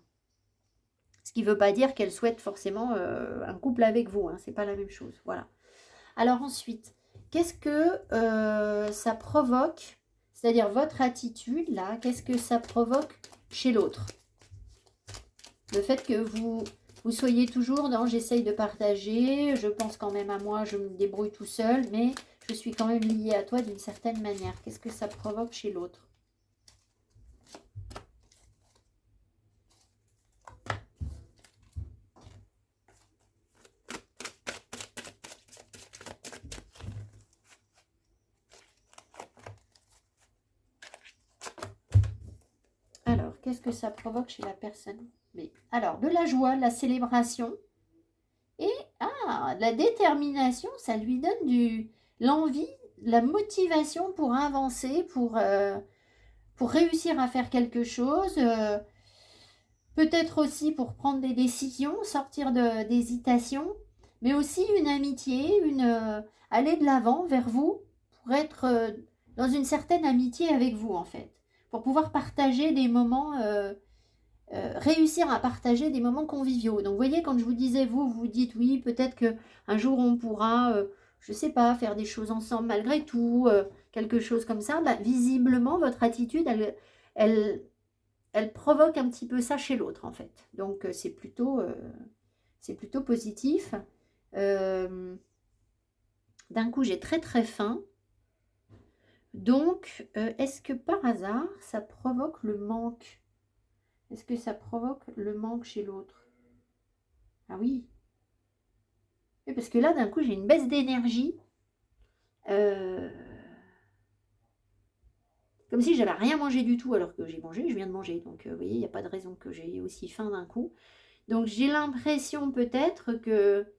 Ce qui ne veut pas dire qu'elle souhaite forcément un couple avec vous. Hein, c'est pas la même chose. Voilà. Alors ensuite, qu'est-ce que ça provoque? C'est-à-dire votre attitude, là, qu'est-ce que ça provoque chez l'autre? Le fait que vous soyez toujours dans j'essaye de partager, je pense quand même à moi, je me débrouille tout seul, mais je suis quand même liée à toi d'une certaine manière. Qu'est-ce que ça provoque chez l'autre? Alors, qu'est-ce que ça provoque chez la personne? Mais, alors, de la joie, de la célébration et de la détermination, ça lui donne l'envie, la motivation pour avancer, pour réussir à faire quelque chose, peut-être aussi pour prendre des décisions, sortir d'hésitation, mais aussi une amitié, aller de l'avant vers vous pour être dans une certaine amitié avec vous en fait, pour pouvoir partager des moments, réussir à partager des moments conviviaux. Donc vous voyez, quand je vous disais, vous dites oui, peut-être que un jour on pourra, je sais pas, faire des choses ensemble malgré tout, quelque chose comme ça. Bah, visiblement, votre attitude, elle, elle provoque un petit peu ça chez l'autre en fait. Donc c'est plutôt positif. Euh, D'un coup, j'ai très très faim. Donc, est-ce que par hasard, ça provoque le manque? Est-ce que ça provoque le manque chez l'autre? Ah oui. Oui, parce que là, d'un coup, j'ai une baisse d'énergie. Euh, Comme si j'avais rien mangé du tout, alors que j'ai mangé, je viens de manger. Donc, vous voyez, il n'y a pas de raison que j'ai aussi faim d'un coup. Donc, j'ai l'impression peut-être que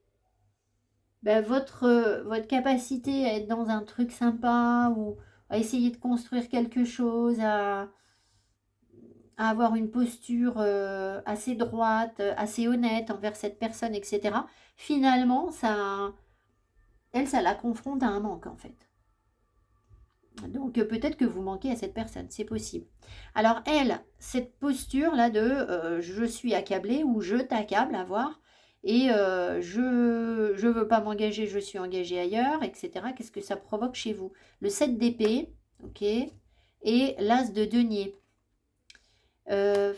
ben, votre capacité à être dans un truc sympa ou à essayer de construire quelque chose, à avoir une posture assez droite, assez honnête envers cette personne, etc. Finalement, ça la confronte à un manque en fait. Donc peut-être que vous manquez à cette personne, c'est possible. Alors elle, cette posture-là de je suis accablée ou je t'accable à voir et je veux pas m'engager, je suis engagée ailleurs, etc. Qu'est-ce que ça provoque chez vous? Le 7 d'épée, ok, et l'as de denier. Euh,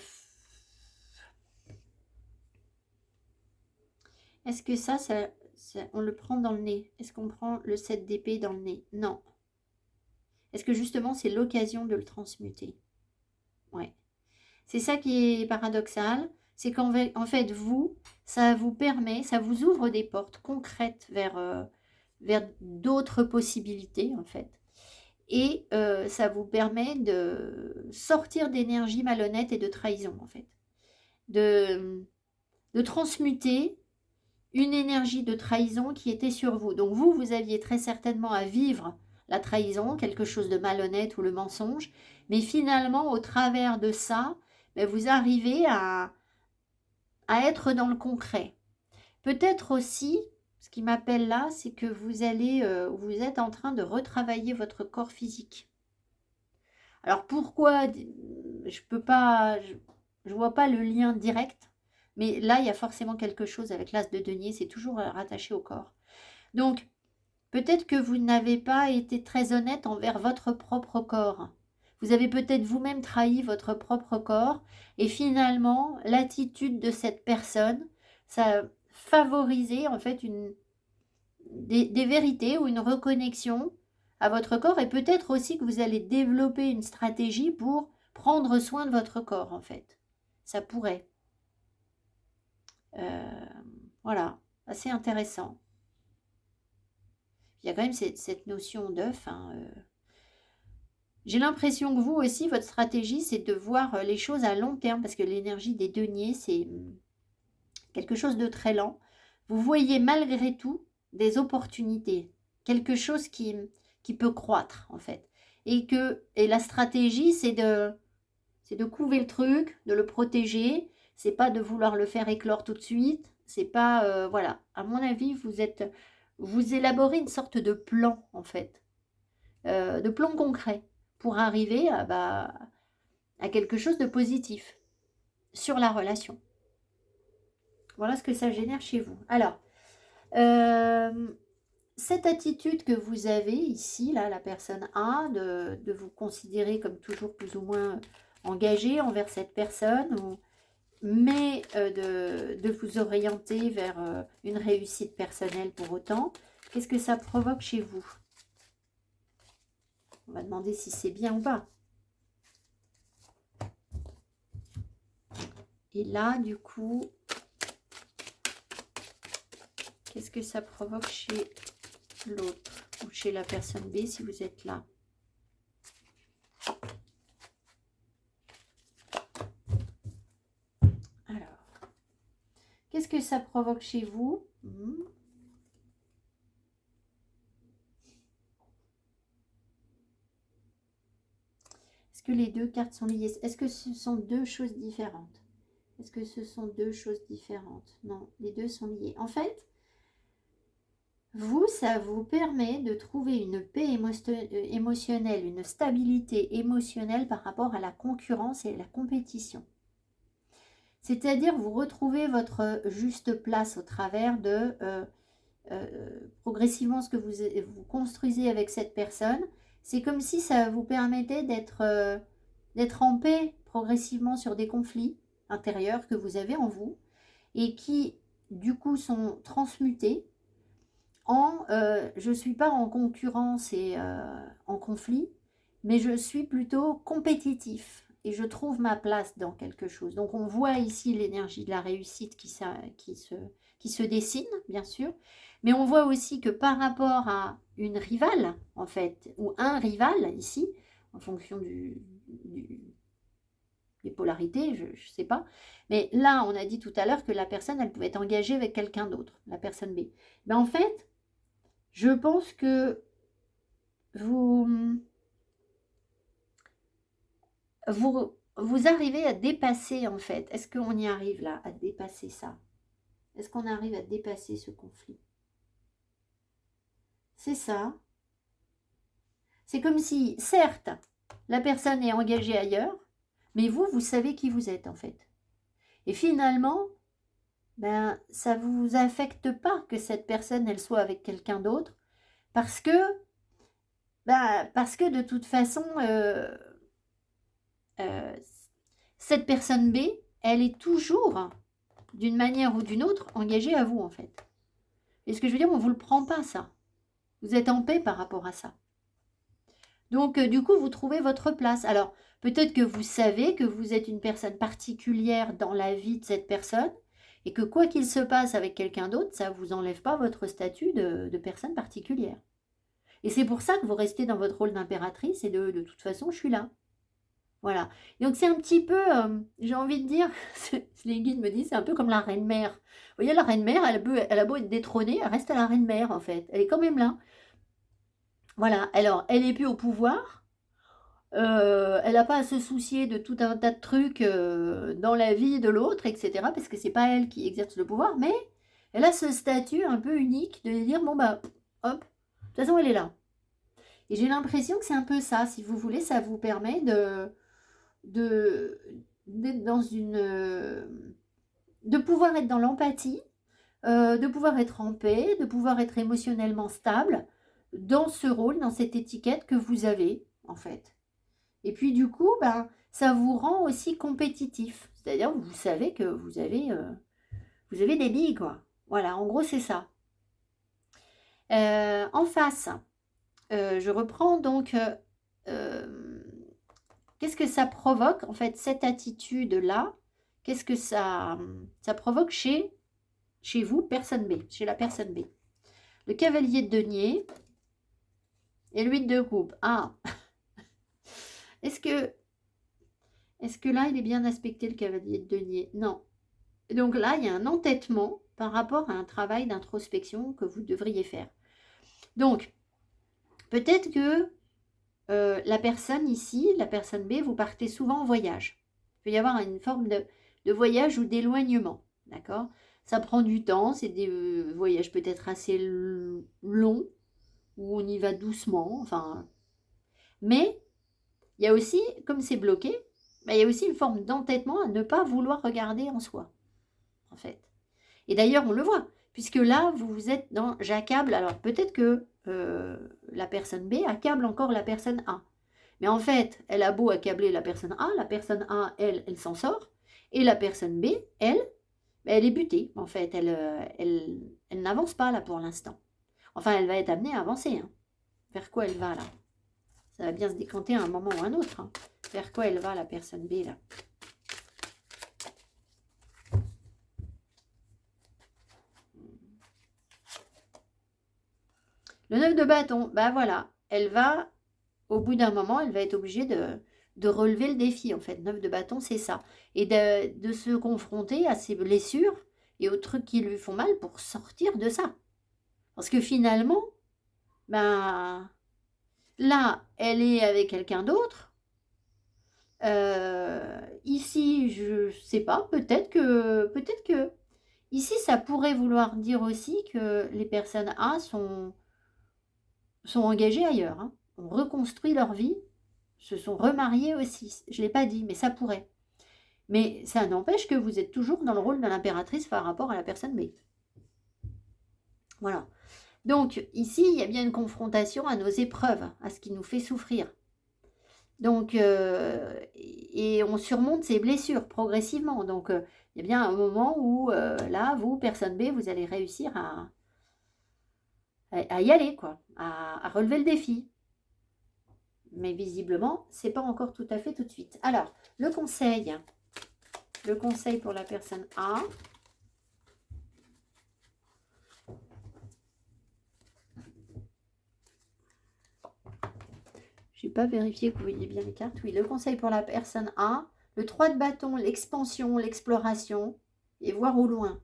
Est-ce que on le prend dans le nez? Est-ce qu'on prend le 7 d'épée dans le nez? Non. Est-ce que justement c'est l'occasion de le transmuter? Ouais. C'est ça qui est paradoxal, c'est qu'en fait, vous, ça vous permet, ça vous ouvre des portes concrètes vers d'autres possibilités, en fait. Et ça vous permet de sortir d'énergie malhonnête et de trahison, en fait. De transmuter une énergie de trahison qui était sur vous. Donc vous aviez très certainement à vivre la trahison, quelque chose de malhonnête ou le mensonge, mais finalement, au travers de ça, ben, vous arrivez à être dans le concret. Peut-être aussi, ce qui m'appelle là, c'est que vous êtes en train de retravailler votre corps physique. Alors pourquoi je peux pas, je vois pas le lien direct, mais là il y a forcément quelque chose avec l'as de denier, c'est toujours rattaché au corps. Donc peut-être que vous n'avez pas été très honnête envers votre propre corps. Vous avez peut-être vous-même trahi votre propre corps et finalement l'attitude de cette personne, ça a favorisé en fait des vérités ou une reconnexion à votre corps et peut-être aussi que vous allez développer une stratégie pour prendre soin de votre corps en fait. Ça pourrait. Euh, voilà, assez intéressant. Il y a quand même cette notion d'œuf. Hein, J'ai l'impression que vous aussi, votre stratégie, c'est de voir les choses à long terme, parce que l'énergie des deniers, c'est quelque chose de très lent. Vous voyez malgré tout des opportunités, quelque chose qui peut croître, en fait. Et la stratégie, c'est de couver le truc, de le protéger. C'est pas de vouloir le faire éclore tout de suite. C'est pas, voilà. À mon avis, vous élaborez une sorte de plan, en fait, de plan concret pour arriver à quelque chose de positif sur la relation. Voilà ce que ça génère chez vous. Alors, euh, cette attitude que vous avez ici, là, la personne A, de vous considérer comme toujours plus ou moins engagé envers cette personne, mais de vous orienter vers une réussite personnelle pour autant. Qu'est-ce que ça provoque chez vous? On va demander si c'est bien ou pas. Et là, du coup, qu'est-ce que ça provoque chez l'autre ou chez la personne B si vous êtes là? Alors, qu'est-ce que ça provoque chez vous? Est-ce que les deux cartes sont liées? Est-ce que ce sont deux choses différentes? Est-ce que ce sont deux choses différentes? Non, les deux sont liées. En fait, vous, ça vous permet de trouver une paix émotionnelle, une stabilité émotionnelle par rapport à la concurrence et à la compétition. C'est-à-dire, vous retrouvez votre juste place au travers de progressivement ce que vous construisez avec cette personne. C'est comme si ça vous permettait d'être en paix progressivement sur des conflits intérieurs que vous avez en vous et qui, du coup, sont transmutés en je ne suis pas en concurrence et en conflit, mais je suis plutôt compétitif et je trouve ma place dans quelque chose. Donc on voit ici l'énergie de la réussite qui se dessine, bien sûr, mais on voit aussi que par rapport à une rivale, en fait, ou un rival ici, en fonction des polarités, je ne sais pas. Mais là, on a dit tout à l'heure que la personne, elle pouvait être engagée avec quelqu'un d'autre, la personne B. Ben, en fait, je pense que vous, vous arrivez à dépasser, en fait. Est-ce qu'on y arrive là, à dépasser ça? Est-ce qu'on arrive à dépasser ce conflit? C'est ça. C'est comme si, certes, la personne est engagée ailleurs, mais vous, vous savez qui vous êtes, en fait. Et finalement, ben, ça ne vous affecte pas que cette personne, elle soit avec quelqu'un d'autre, parce que, parce que de toute façon, euh, cette personne B, elle est toujours, d'une manière ou d'une autre, engagée à vous, en fait. Et ce que je veux dire, on ne vous le prend pas, ça. Vous êtes en paix par rapport à ça. Donc, du coup, vous trouvez votre place. Alors, peut-être que vous savez que vous êtes une personne particulière dans la vie de cette personne et que quoi qu'il se passe avec quelqu'un d'autre, ça ne vous enlève pas votre statut de personne particulière. Et c'est pour ça que vous restez dans votre rôle d'impératrice et de toute façon, je suis là. Voilà. Donc c'est un petit peu, j'ai envie de dire, les guides me disent, c'est un peu comme la reine-mère. Vous voyez, la reine-mère, elle a beau être détrônée, elle reste à la reine-mère en fait. Elle est quand même là. Voilà. Alors, elle n'est plus au pouvoir. Elle n'a pas à se soucier de tout un tas de trucs dans la vie de l'autre, etc. Parce que c'est pas elle qui exerce le pouvoir, mais elle a ce statut un peu unique de dire, bon bah, hop, de toute façon, elle est là. Et j'ai l'impression que c'est un peu ça. Si vous voulez, ça vous permet de d'être dans de pouvoir être dans l'empathie, de pouvoir être en paix, de pouvoir être émotionnellement stable dans ce rôle, dans cette étiquette que vous avez en fait. Et puis du coup, ben, ça vous rend aussi compétitif. C'est-à-dire vous savez que vous avez des billes quoi. Voilà, en gros c'est ça. En face, je reprends donc qu'est-ce que ça provoque, en fait, cette attitude-là? Qu'est-ce que ça provoque chez vous, personne B, chez la personne B? Le cavalier de denier et l'huile de coupe. Ah, est-ce que là, il est bien aspecté, le cavalier de denier? Non. Donc là, il y a un entêtement par rapport à un travail d'introspection que vous devriez faire. Donc, peut-être que la personne ici, la personne B, vous partez souvent en voyage. Il peut y avoir une forme de voyage ou d'éloignement, d'accord? Ça prend du temps, c'est des voyages peut-être assez longs, où on y va doucement, enfin. Mais il y a aussi, comme c'est bloqué, bah, il y a aussi une forme d'entêtement à ne pas vouloir regarder en soi, en fait. Et d'ailleurs, on le voit, puisque là, vous êtes dans j'accable. Alors peut-être que la personne B accable encore la personne A. Mais en fait, elle a beau accabler la personne A, elle s'en sort. Et la personne B, elle, ben, elle est butée, en fait. Elle n'avance pas, là, pour l'instant. Enfin, elle va être amenée à avancer. Hein. Vers quoi elle va, là? Ça va bien se décanter à un moment ou à un autre. Hein. Vers quoi elle va, la personne B, là? Le 9 de bâton, ben voilà. Elle va, au bout d'un moment, elle va être obligée de relever le défi, en fait. 9 de bâton, c'est ça. Et de se confronter à ses blessures et aux trucs qui lui font mal pour sortir de ça. Parce que finalement, ben, là, elle est avec quelqu'un d'autre. Ici, je sais pas, peut-être que, ici, ça pourrait vouloir dire aussi que les personnes A sont engagées ailleurs, hein, ont reconstruit leur vie, se sont remariées aussi. Je l'ai pas dit, mais ça pourrait. Mais ça n'empêche que vous êtes toujours dans le rôle de l'impératrice par rapport à la personne B. Voilà. Donc, ici, il y a bien une confrontation à nos épreuves, à ce qui nous fait souffrir. Donc, et on surmonte ces blessures progressivement. Donc, il y a bien un moment où, là, vous, personne B, vous allez réussir à y aller, quoi, à relever le défi. Mais visiblement, c'est pas encore tout à fait tout de suite. Alors, le conseil pour la personne A. Je n'ai pas vérifié que vous voyez bien les cartes. Oui, le conseil pour la personne A. Le 3 de bâton, l'expansion, l'exploration et voir au loin.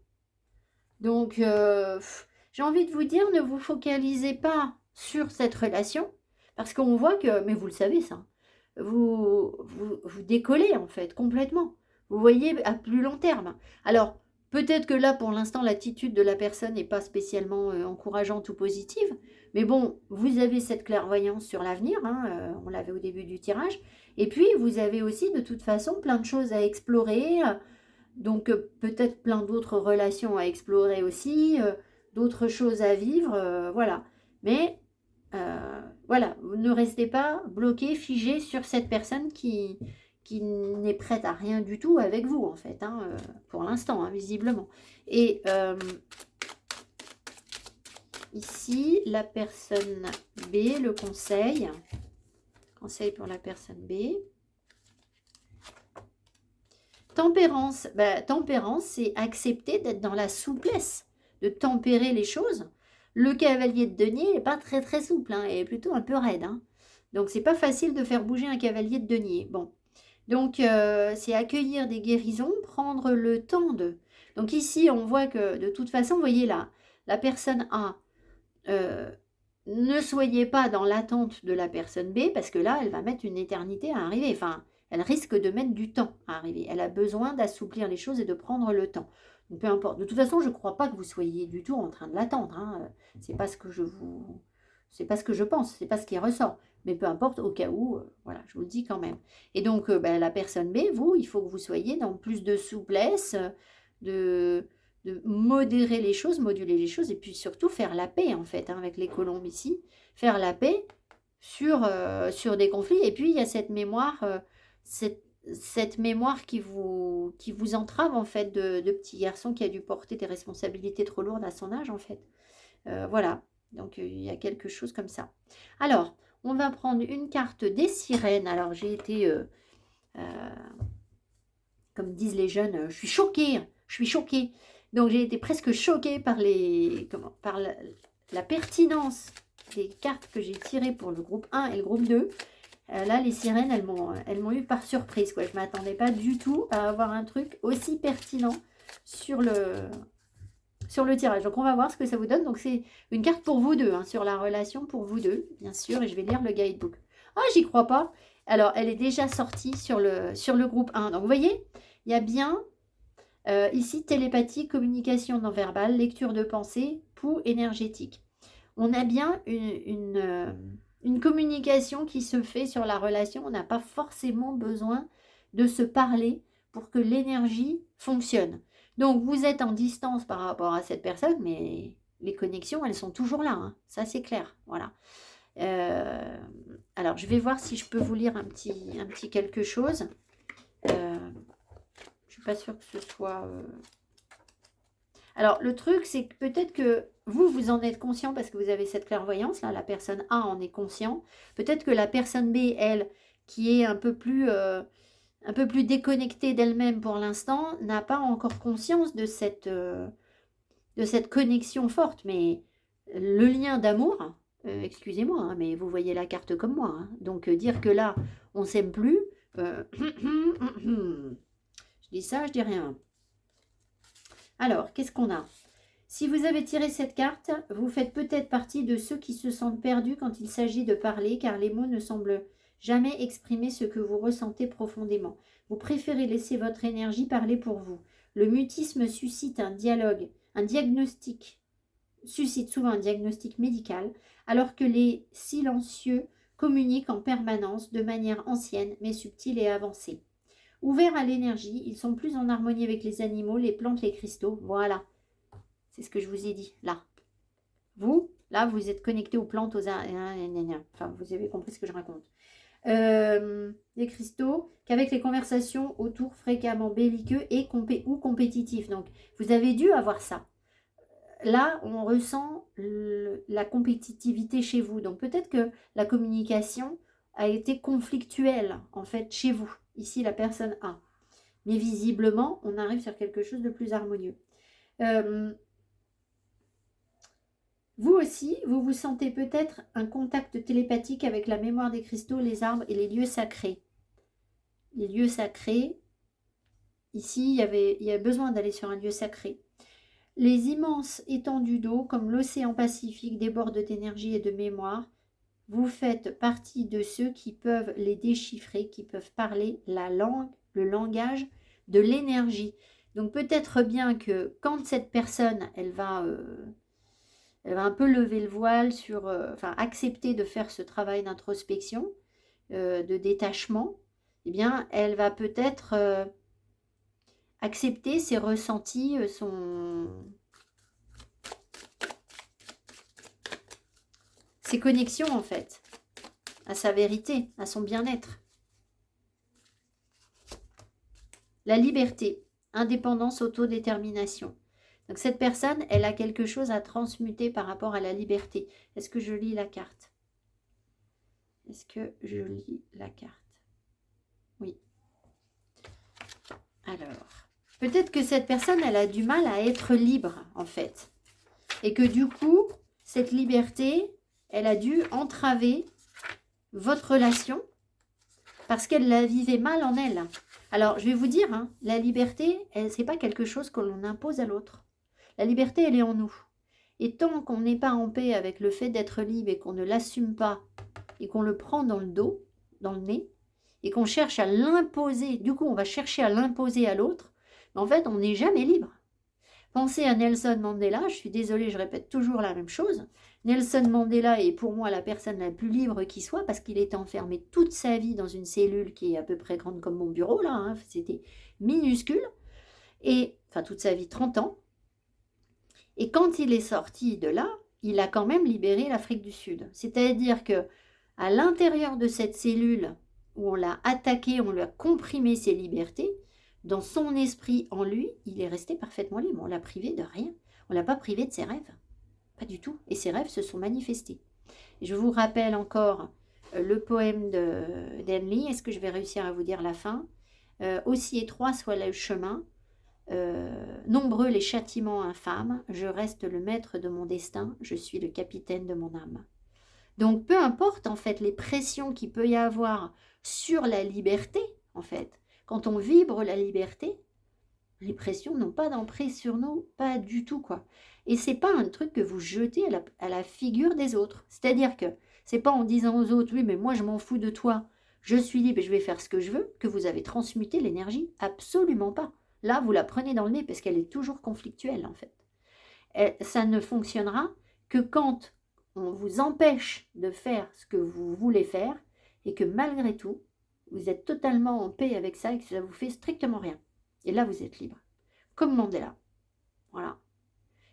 Donc, j'ai envie de vous dire, ne vous focalisez pas sur cette relation, parce qu'on voit que, mais vous le savez ça, vous décollez en fait complètement. Vous voyez à plus long terme. Alors, peut-être que là, pour l'instant, l'attitude de la personne n'est pas spécialement encourageante ou positive, mais bon, vous avez cette clairvoyance sur l'avenir, hein, on l'avait au début du tirage, et puis vous avez aussi de toute façon plein de choses à explorer. Donc peut-être plein d'autres relations à explorer aussi, d'autres choses à vivre, voilà. Mais voilà, vous ne restez pas bloqué, figé sur cette personne qui n'est prête à rien du tout avec vous, en fait, hein, pour l'instant, hein, visiblement. Et ici, la personne B, le conseil pour la personne B. Tempérance, tempérance, c'est accepter d'être dans la souplesse, de tempérer les choses. Le cavalier de denier n'est pas très très souple, hein, il est plutôt un peu raide. Hein. Donc c'est pas facile de faire bouger un cavalier de denier. Bon, donc c'est accueillir des guérisons, prendre le temps de. Donc ici on voit que de toute façon, vous voyez là, la personne A, ne soyez pas dans l'attente de la personne B parce que là elle va mettre une éternité à arriver. Enfin, elle risque de mettre du temps à arriver. Elle a besoin d'assouplir les choses et de prendre le temps. Donc peu importe. De toute façon, je ne crois pas que vous soyez du tout en train de l'attendre. Hein. C'est pas ce que c'est pas ce que je pense. C'est pas ce qui ressort. Mais peu importe. Au cas où, voilà, je vous le dis quand même. Et donc la personne B, vous, il faut que vous soyez dans plus de souplesse, de modérer les choses, moduler les choses, et puis surtout faire la paix en fait, hein, avec les colombes ici, faire la paix sur des conflits. Et puis il y a cette mémoire, cette mémoire qui vous entrave en fait de petit garçon qui a dû porter des responsabilités trop lourdes à son âge en fait. Voilà, donc il y a quelque chose comme ça. Alors, on va prendre une carte des sirènes. Alors j'ai été, comme disent les jeunes, je suis choquée. Donc j'ai été presque choquée par la pertinence des cartes que j'ai tirées pour le groupe 1 et le groupe 2. Là, les sirènes, elles m'ont eu par surprise, quoi. Je ne m'attendais pas du tout à avoir un truc aussi pertinent sur le tirage. Donc, on va voir ce que ça vous donne. Donc, c'est une carte pour vous deux, hein, sur la relation pour vous deux, bien sûr. Et je vais lire le guidebook. Ah, j'y crois pas. Alors, elle est déjà sortie sur le groupe 1. Donc, vous voyez, il y a bien ici télépathie, communication non verbale, lecture de pensée, pouls énergétique. On a bien une communication qui se fait sur la relation. On n'a pas forcément besoin de se parler pour que l'énergie fonctionne. Donc, vous êtes en distance par rapport à cette personne, mais les connexions, elles sont toujours là. Hein. Ça, c'est clair. Voilà. Alors, je vais voir si je peux vous lire un petit quelque chose. Je suis pas sûre que ce soit... Alors, le truc, c'est que peut-être que vous en êtes conscient parce que vous avez cette clairvoyance, là, la personne A en est conscient. Peut-être que la personne B, elle, qui est un peu plus déconnectée d'elle-même pour l'instant, n'a pas encore conscience de cette connexion forte. Mais le lien d'amour, excusez-moi, hein, mais vous voyez la carte comme moi. Hein. Donc, dire que là, on s'aime plus, je dis ça, je dis rien. Alors, qu'est-ce qu'on a? Si vous avez tiré cette carte, vous faites peut-être partie de ceux qui se sentent perdus quand il s'agit de parler, car les mots ne semblent jamais exprimer ce que vous ressentez profondément. Vous préférez laisser votre énergie parler pour vous. Le mutisme suscite un diagnostic, suscite souvent un diagnostic médical, alors que les silencieux communiquent en permanence de manière ancienne, mais subtile et avancée. Ouverts à l'énergie, ils sont plus en harmonie avec les animaux, les plantes, les cristaux. Voilà, c'est ce que je vous ai dit, là. Vous, là, vous êtes connecté aux plantes, aux... Enfin, vous avez compris ce que je raconte. Les cristaux, qu'avec les conversations autour fréquemment belliqueux et ou compétitifs. Donc, vous avez dû avoir ça. Là, on ressent la compétitivité chez vous. Donc, peut-être que la communication a été conflictuelle, en fait, chez vous. Ici, la personne A. Mais visiblement, on arrive sur quelque chose de plus harmonieux. Vous aussi, vous vous sentez peut-être un contact télépathique avec la mémoire des cristaux, les arbres et les lieux sacrés. Les lieux sacrés, ici, il y a besoin d'aller sur un lieu sacré. Les immenses étendues d'eau, comme l'océan Pacifique, débordent d'énergie et de mémoire. Vous faites partie de ceux qui peuvent les déchiffrer, qui peuvent parler la langue, le langage de l'énergie. Donc peut-être bien que quand cette personne, elle va un peu lever le voile sur, enfin accepter de faire ce travail d'introspection, de détachement, eh bien elle va peut-être accepter ses ressentis, ses connexions en fait, à sa vérité, à son bien-être. La liberté, indépendance, autodétermination. Donc cette personne, elle a quelque chose à transmuter par rapport à la liberté. Est-ce que je lis la carte? Est-ce que je lis la carte? Oui. Alors, peut-être que cette personne, elle a du mal à être libre, en fait. Et que du coup, cette liberté, elle a dû entraver votre relation parce qu'elle la vivait mal en elle. Alors, je vais vous dire, hein, la liberté, ce n'est pas quelque chose que l'on impose à l'autre. La liberté, elle est en nous. Et tant qu'on n'est pas en paix avec le fait d'être libre et qu'on ne l'assume pas et qu'on le prend dans le dos, dans le nez, et qu'on cherche à l'imposer, du coup, on va chercher à l'imposer à l'autre, mais en fait, on n'est jamais libre. Pensez à Nelson Mandela, je suis désolée, je répète toujours la même chose. Nelson Mandela est pour moi la personne la plus libre qui soit parce qu'il était enfermé toute sa vie dans une cellule qui est à peu près grande comme mon bureau, là, hein, c'était minuscule, et enfin toute sa vie, 30 ans. Et quand il est sorti de là, il a quand même libéré l'Afrique du Sud. C'est-à-dire que à l'intérieur de cette cellule où on l'a attaqué, on lui a comprimé ses libertés, dans son esprit, en lui, il est resté parfaitement libre. On l'a privé de rien. On l'a pas privé de ses rêves. Pas du tout. Et ses rêves se sont manifestés. Et je vous rappelle encore le poème d'Henley. Est-ce que je vais réussir à vous dire la fin? Aussi étroit soit le chemin, nombreux les châtiments infâmes, je reste le maître de mon destin, je suis le capitaine de mon âme. Donc peu importe en fait les pressions qu'il peut y avoir sur la liberté, en fait, quand on vibre la liberté, les pressions n'ont pas d'emprise sur nous, pas du tout quoi. Et c'est pas un truc que vous jetez à la figure des autres. C'est-à-dire que c'est pas en disant aux autres, oui mais moi je m'en fous de toi, je suis libre et je vais faire ce que je veux, que vous avez transmuté l'énergie. Absolument pas. Là vous la prenez dans le nez parce qu'elle est toujours conflictuelle en fait. Ça ne fonctionnera que quand on vous empêche de faire ce que vous voulez faire et que malgré tout, vous êtes totalement en paix avec ça et que ça vous fait strictement rien. Et là, vous êtes libre. Comme Mandela. Voilà.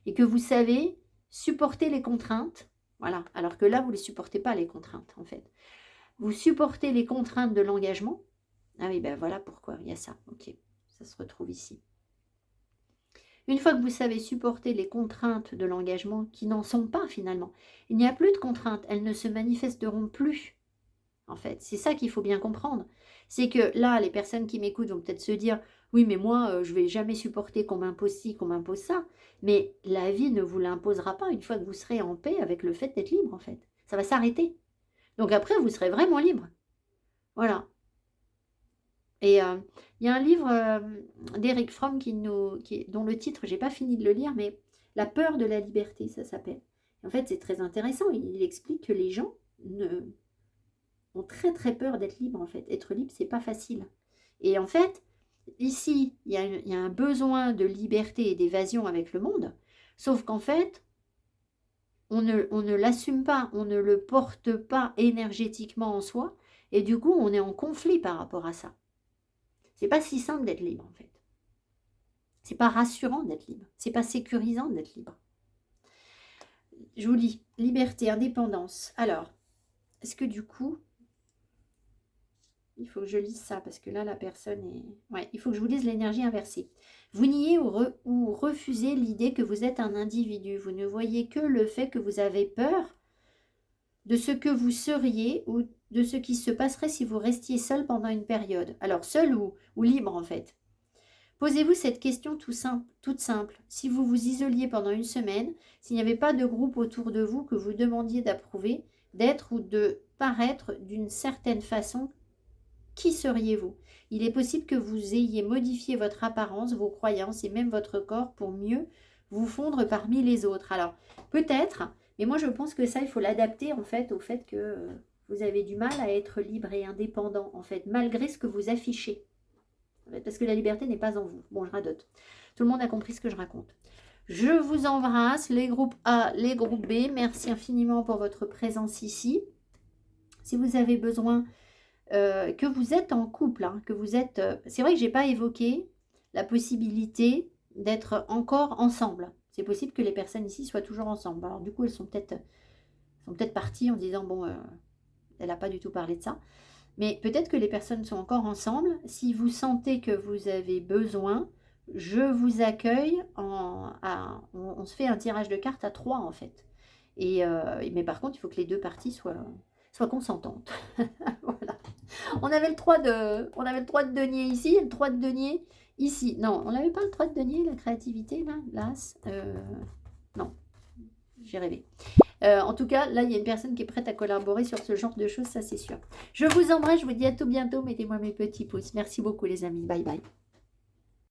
Et que vous savez supporter les contraintes. Voilà. Alors que là, vous ne les supportez pas, les contraintes, en fait. Vous supportez les contraintes de l'engagement. Ah oui, ben voilà pourquoi. Il y a ça. Ok. Ça se retrouve ici. Une fois que vous savez supporter les contraintes de l'engagement, qui n'en sont pas finalement, il n'y a plus de contraintes, elles ne se manifesteront plus. En fait, c'est ça qu'il faut bien comprendre. C'est que là, les personnes qui m'écoutent vont peut-être se dire, oui, mais moi, je vais jamais supporter qu'on m'impose ci, qu'on m'impose ça. Mais la vie ne vous l'imposera pas une fois que vous serez en paix avec le fait d'être libre, en fait. Ça va s'arrêter. Donc après, vous serez vraiment libre. Voilà. Et il y a un livre d'Eric Fromm dont le titre, j'ai pas fini de le lire, mais La peur de la liberté, ça s'appelle. En fait, c'est très intéressant. Il explique que les gens ont très très peur d'être libres, en fait. Être libre, c'est pas facile. Et en fait, ici, il y a un besoin de liberté et d'évasion avec le monde, sauf qu'en fait, on ne l'assume pas, on ne le porte pas énergétiquement en soi, et du coup, on est en conflit par rapport à ça. C'est pas si simple d'être libre, en fait. C'est pas rassurant d'être libre. C'est pas sécurisant d'être libre. Je vous lis. Liberté, indépendance. Alors, est-ce que du coup, il faut que je lise ça parce que là, la personne est... Ouais, il faut que je vous lise l'énergie inversée. Vous niez ou refusez l'idée que vous êtes un individu. Vous ne voyez que le fait que vous avez peur de ce que vous seriez ou de ce qui se passerait si vous restiez seul pendant une période. Alors, seul ou libre, en fait. Posez-vous cette question toute simple. Si vous vous isoliez pendant une semaine, s'il n'y avait pas de groupe autour de vous que vous demandiez d'approuver, d'être ou de paraître d'une certaine façon, qui seriez-vous? Il est possible que vous ayez modifié votre apparence, vos croyances et même votre corps pour mieux vous fondre parmi les autres. Alors, peut-être, mais moi je pense que ça, il faut l'adapter en fait au fait que vous avez du mal à être libre et indépendant, en fait, malgré ce que vous affichez. Parce que la liberté n'est pas en vous. Bon, je radote. Tout le monde a compris ce que je raconte. Je vous embrasse, les groupes A, les groupes B. Merci infiniment pour votre présence ici. Si vous avez besoin, que vous êtes en couple, hein, que vous êtes... c'est vrai que je n'ai pas évoqué la possibilité d'être encore ensemble. C'est possible que les personnes ici soient toujours ensemble. Alors du coup, elles sont peut-être parties en disant, bon, elle n'a pas du tout parlé de ça. Mais peut-être que les personnes sont encore ensemble. Si vous sentez que vous avez besoin, je vous accueille. On se fait un tirage de cartes à 3 en fait. Mais par contre, il faut que les deux parties soient consentantes. Voilà. On avait le 3 de denier ici et le 3 de denier ici. Non, on n'avait pas le 3 de denier, la créativité, là, l'as. Non, j'ai rêvé. En tout cas, là, il y a une personne qui est prête à collaborer sur ce genre de choses, ça c'est sûr. Je vous embrasse, je vous dis à tout bientôt. Mettez-moi mes petits pouces. Merci beaucoup les amis. Bye bye.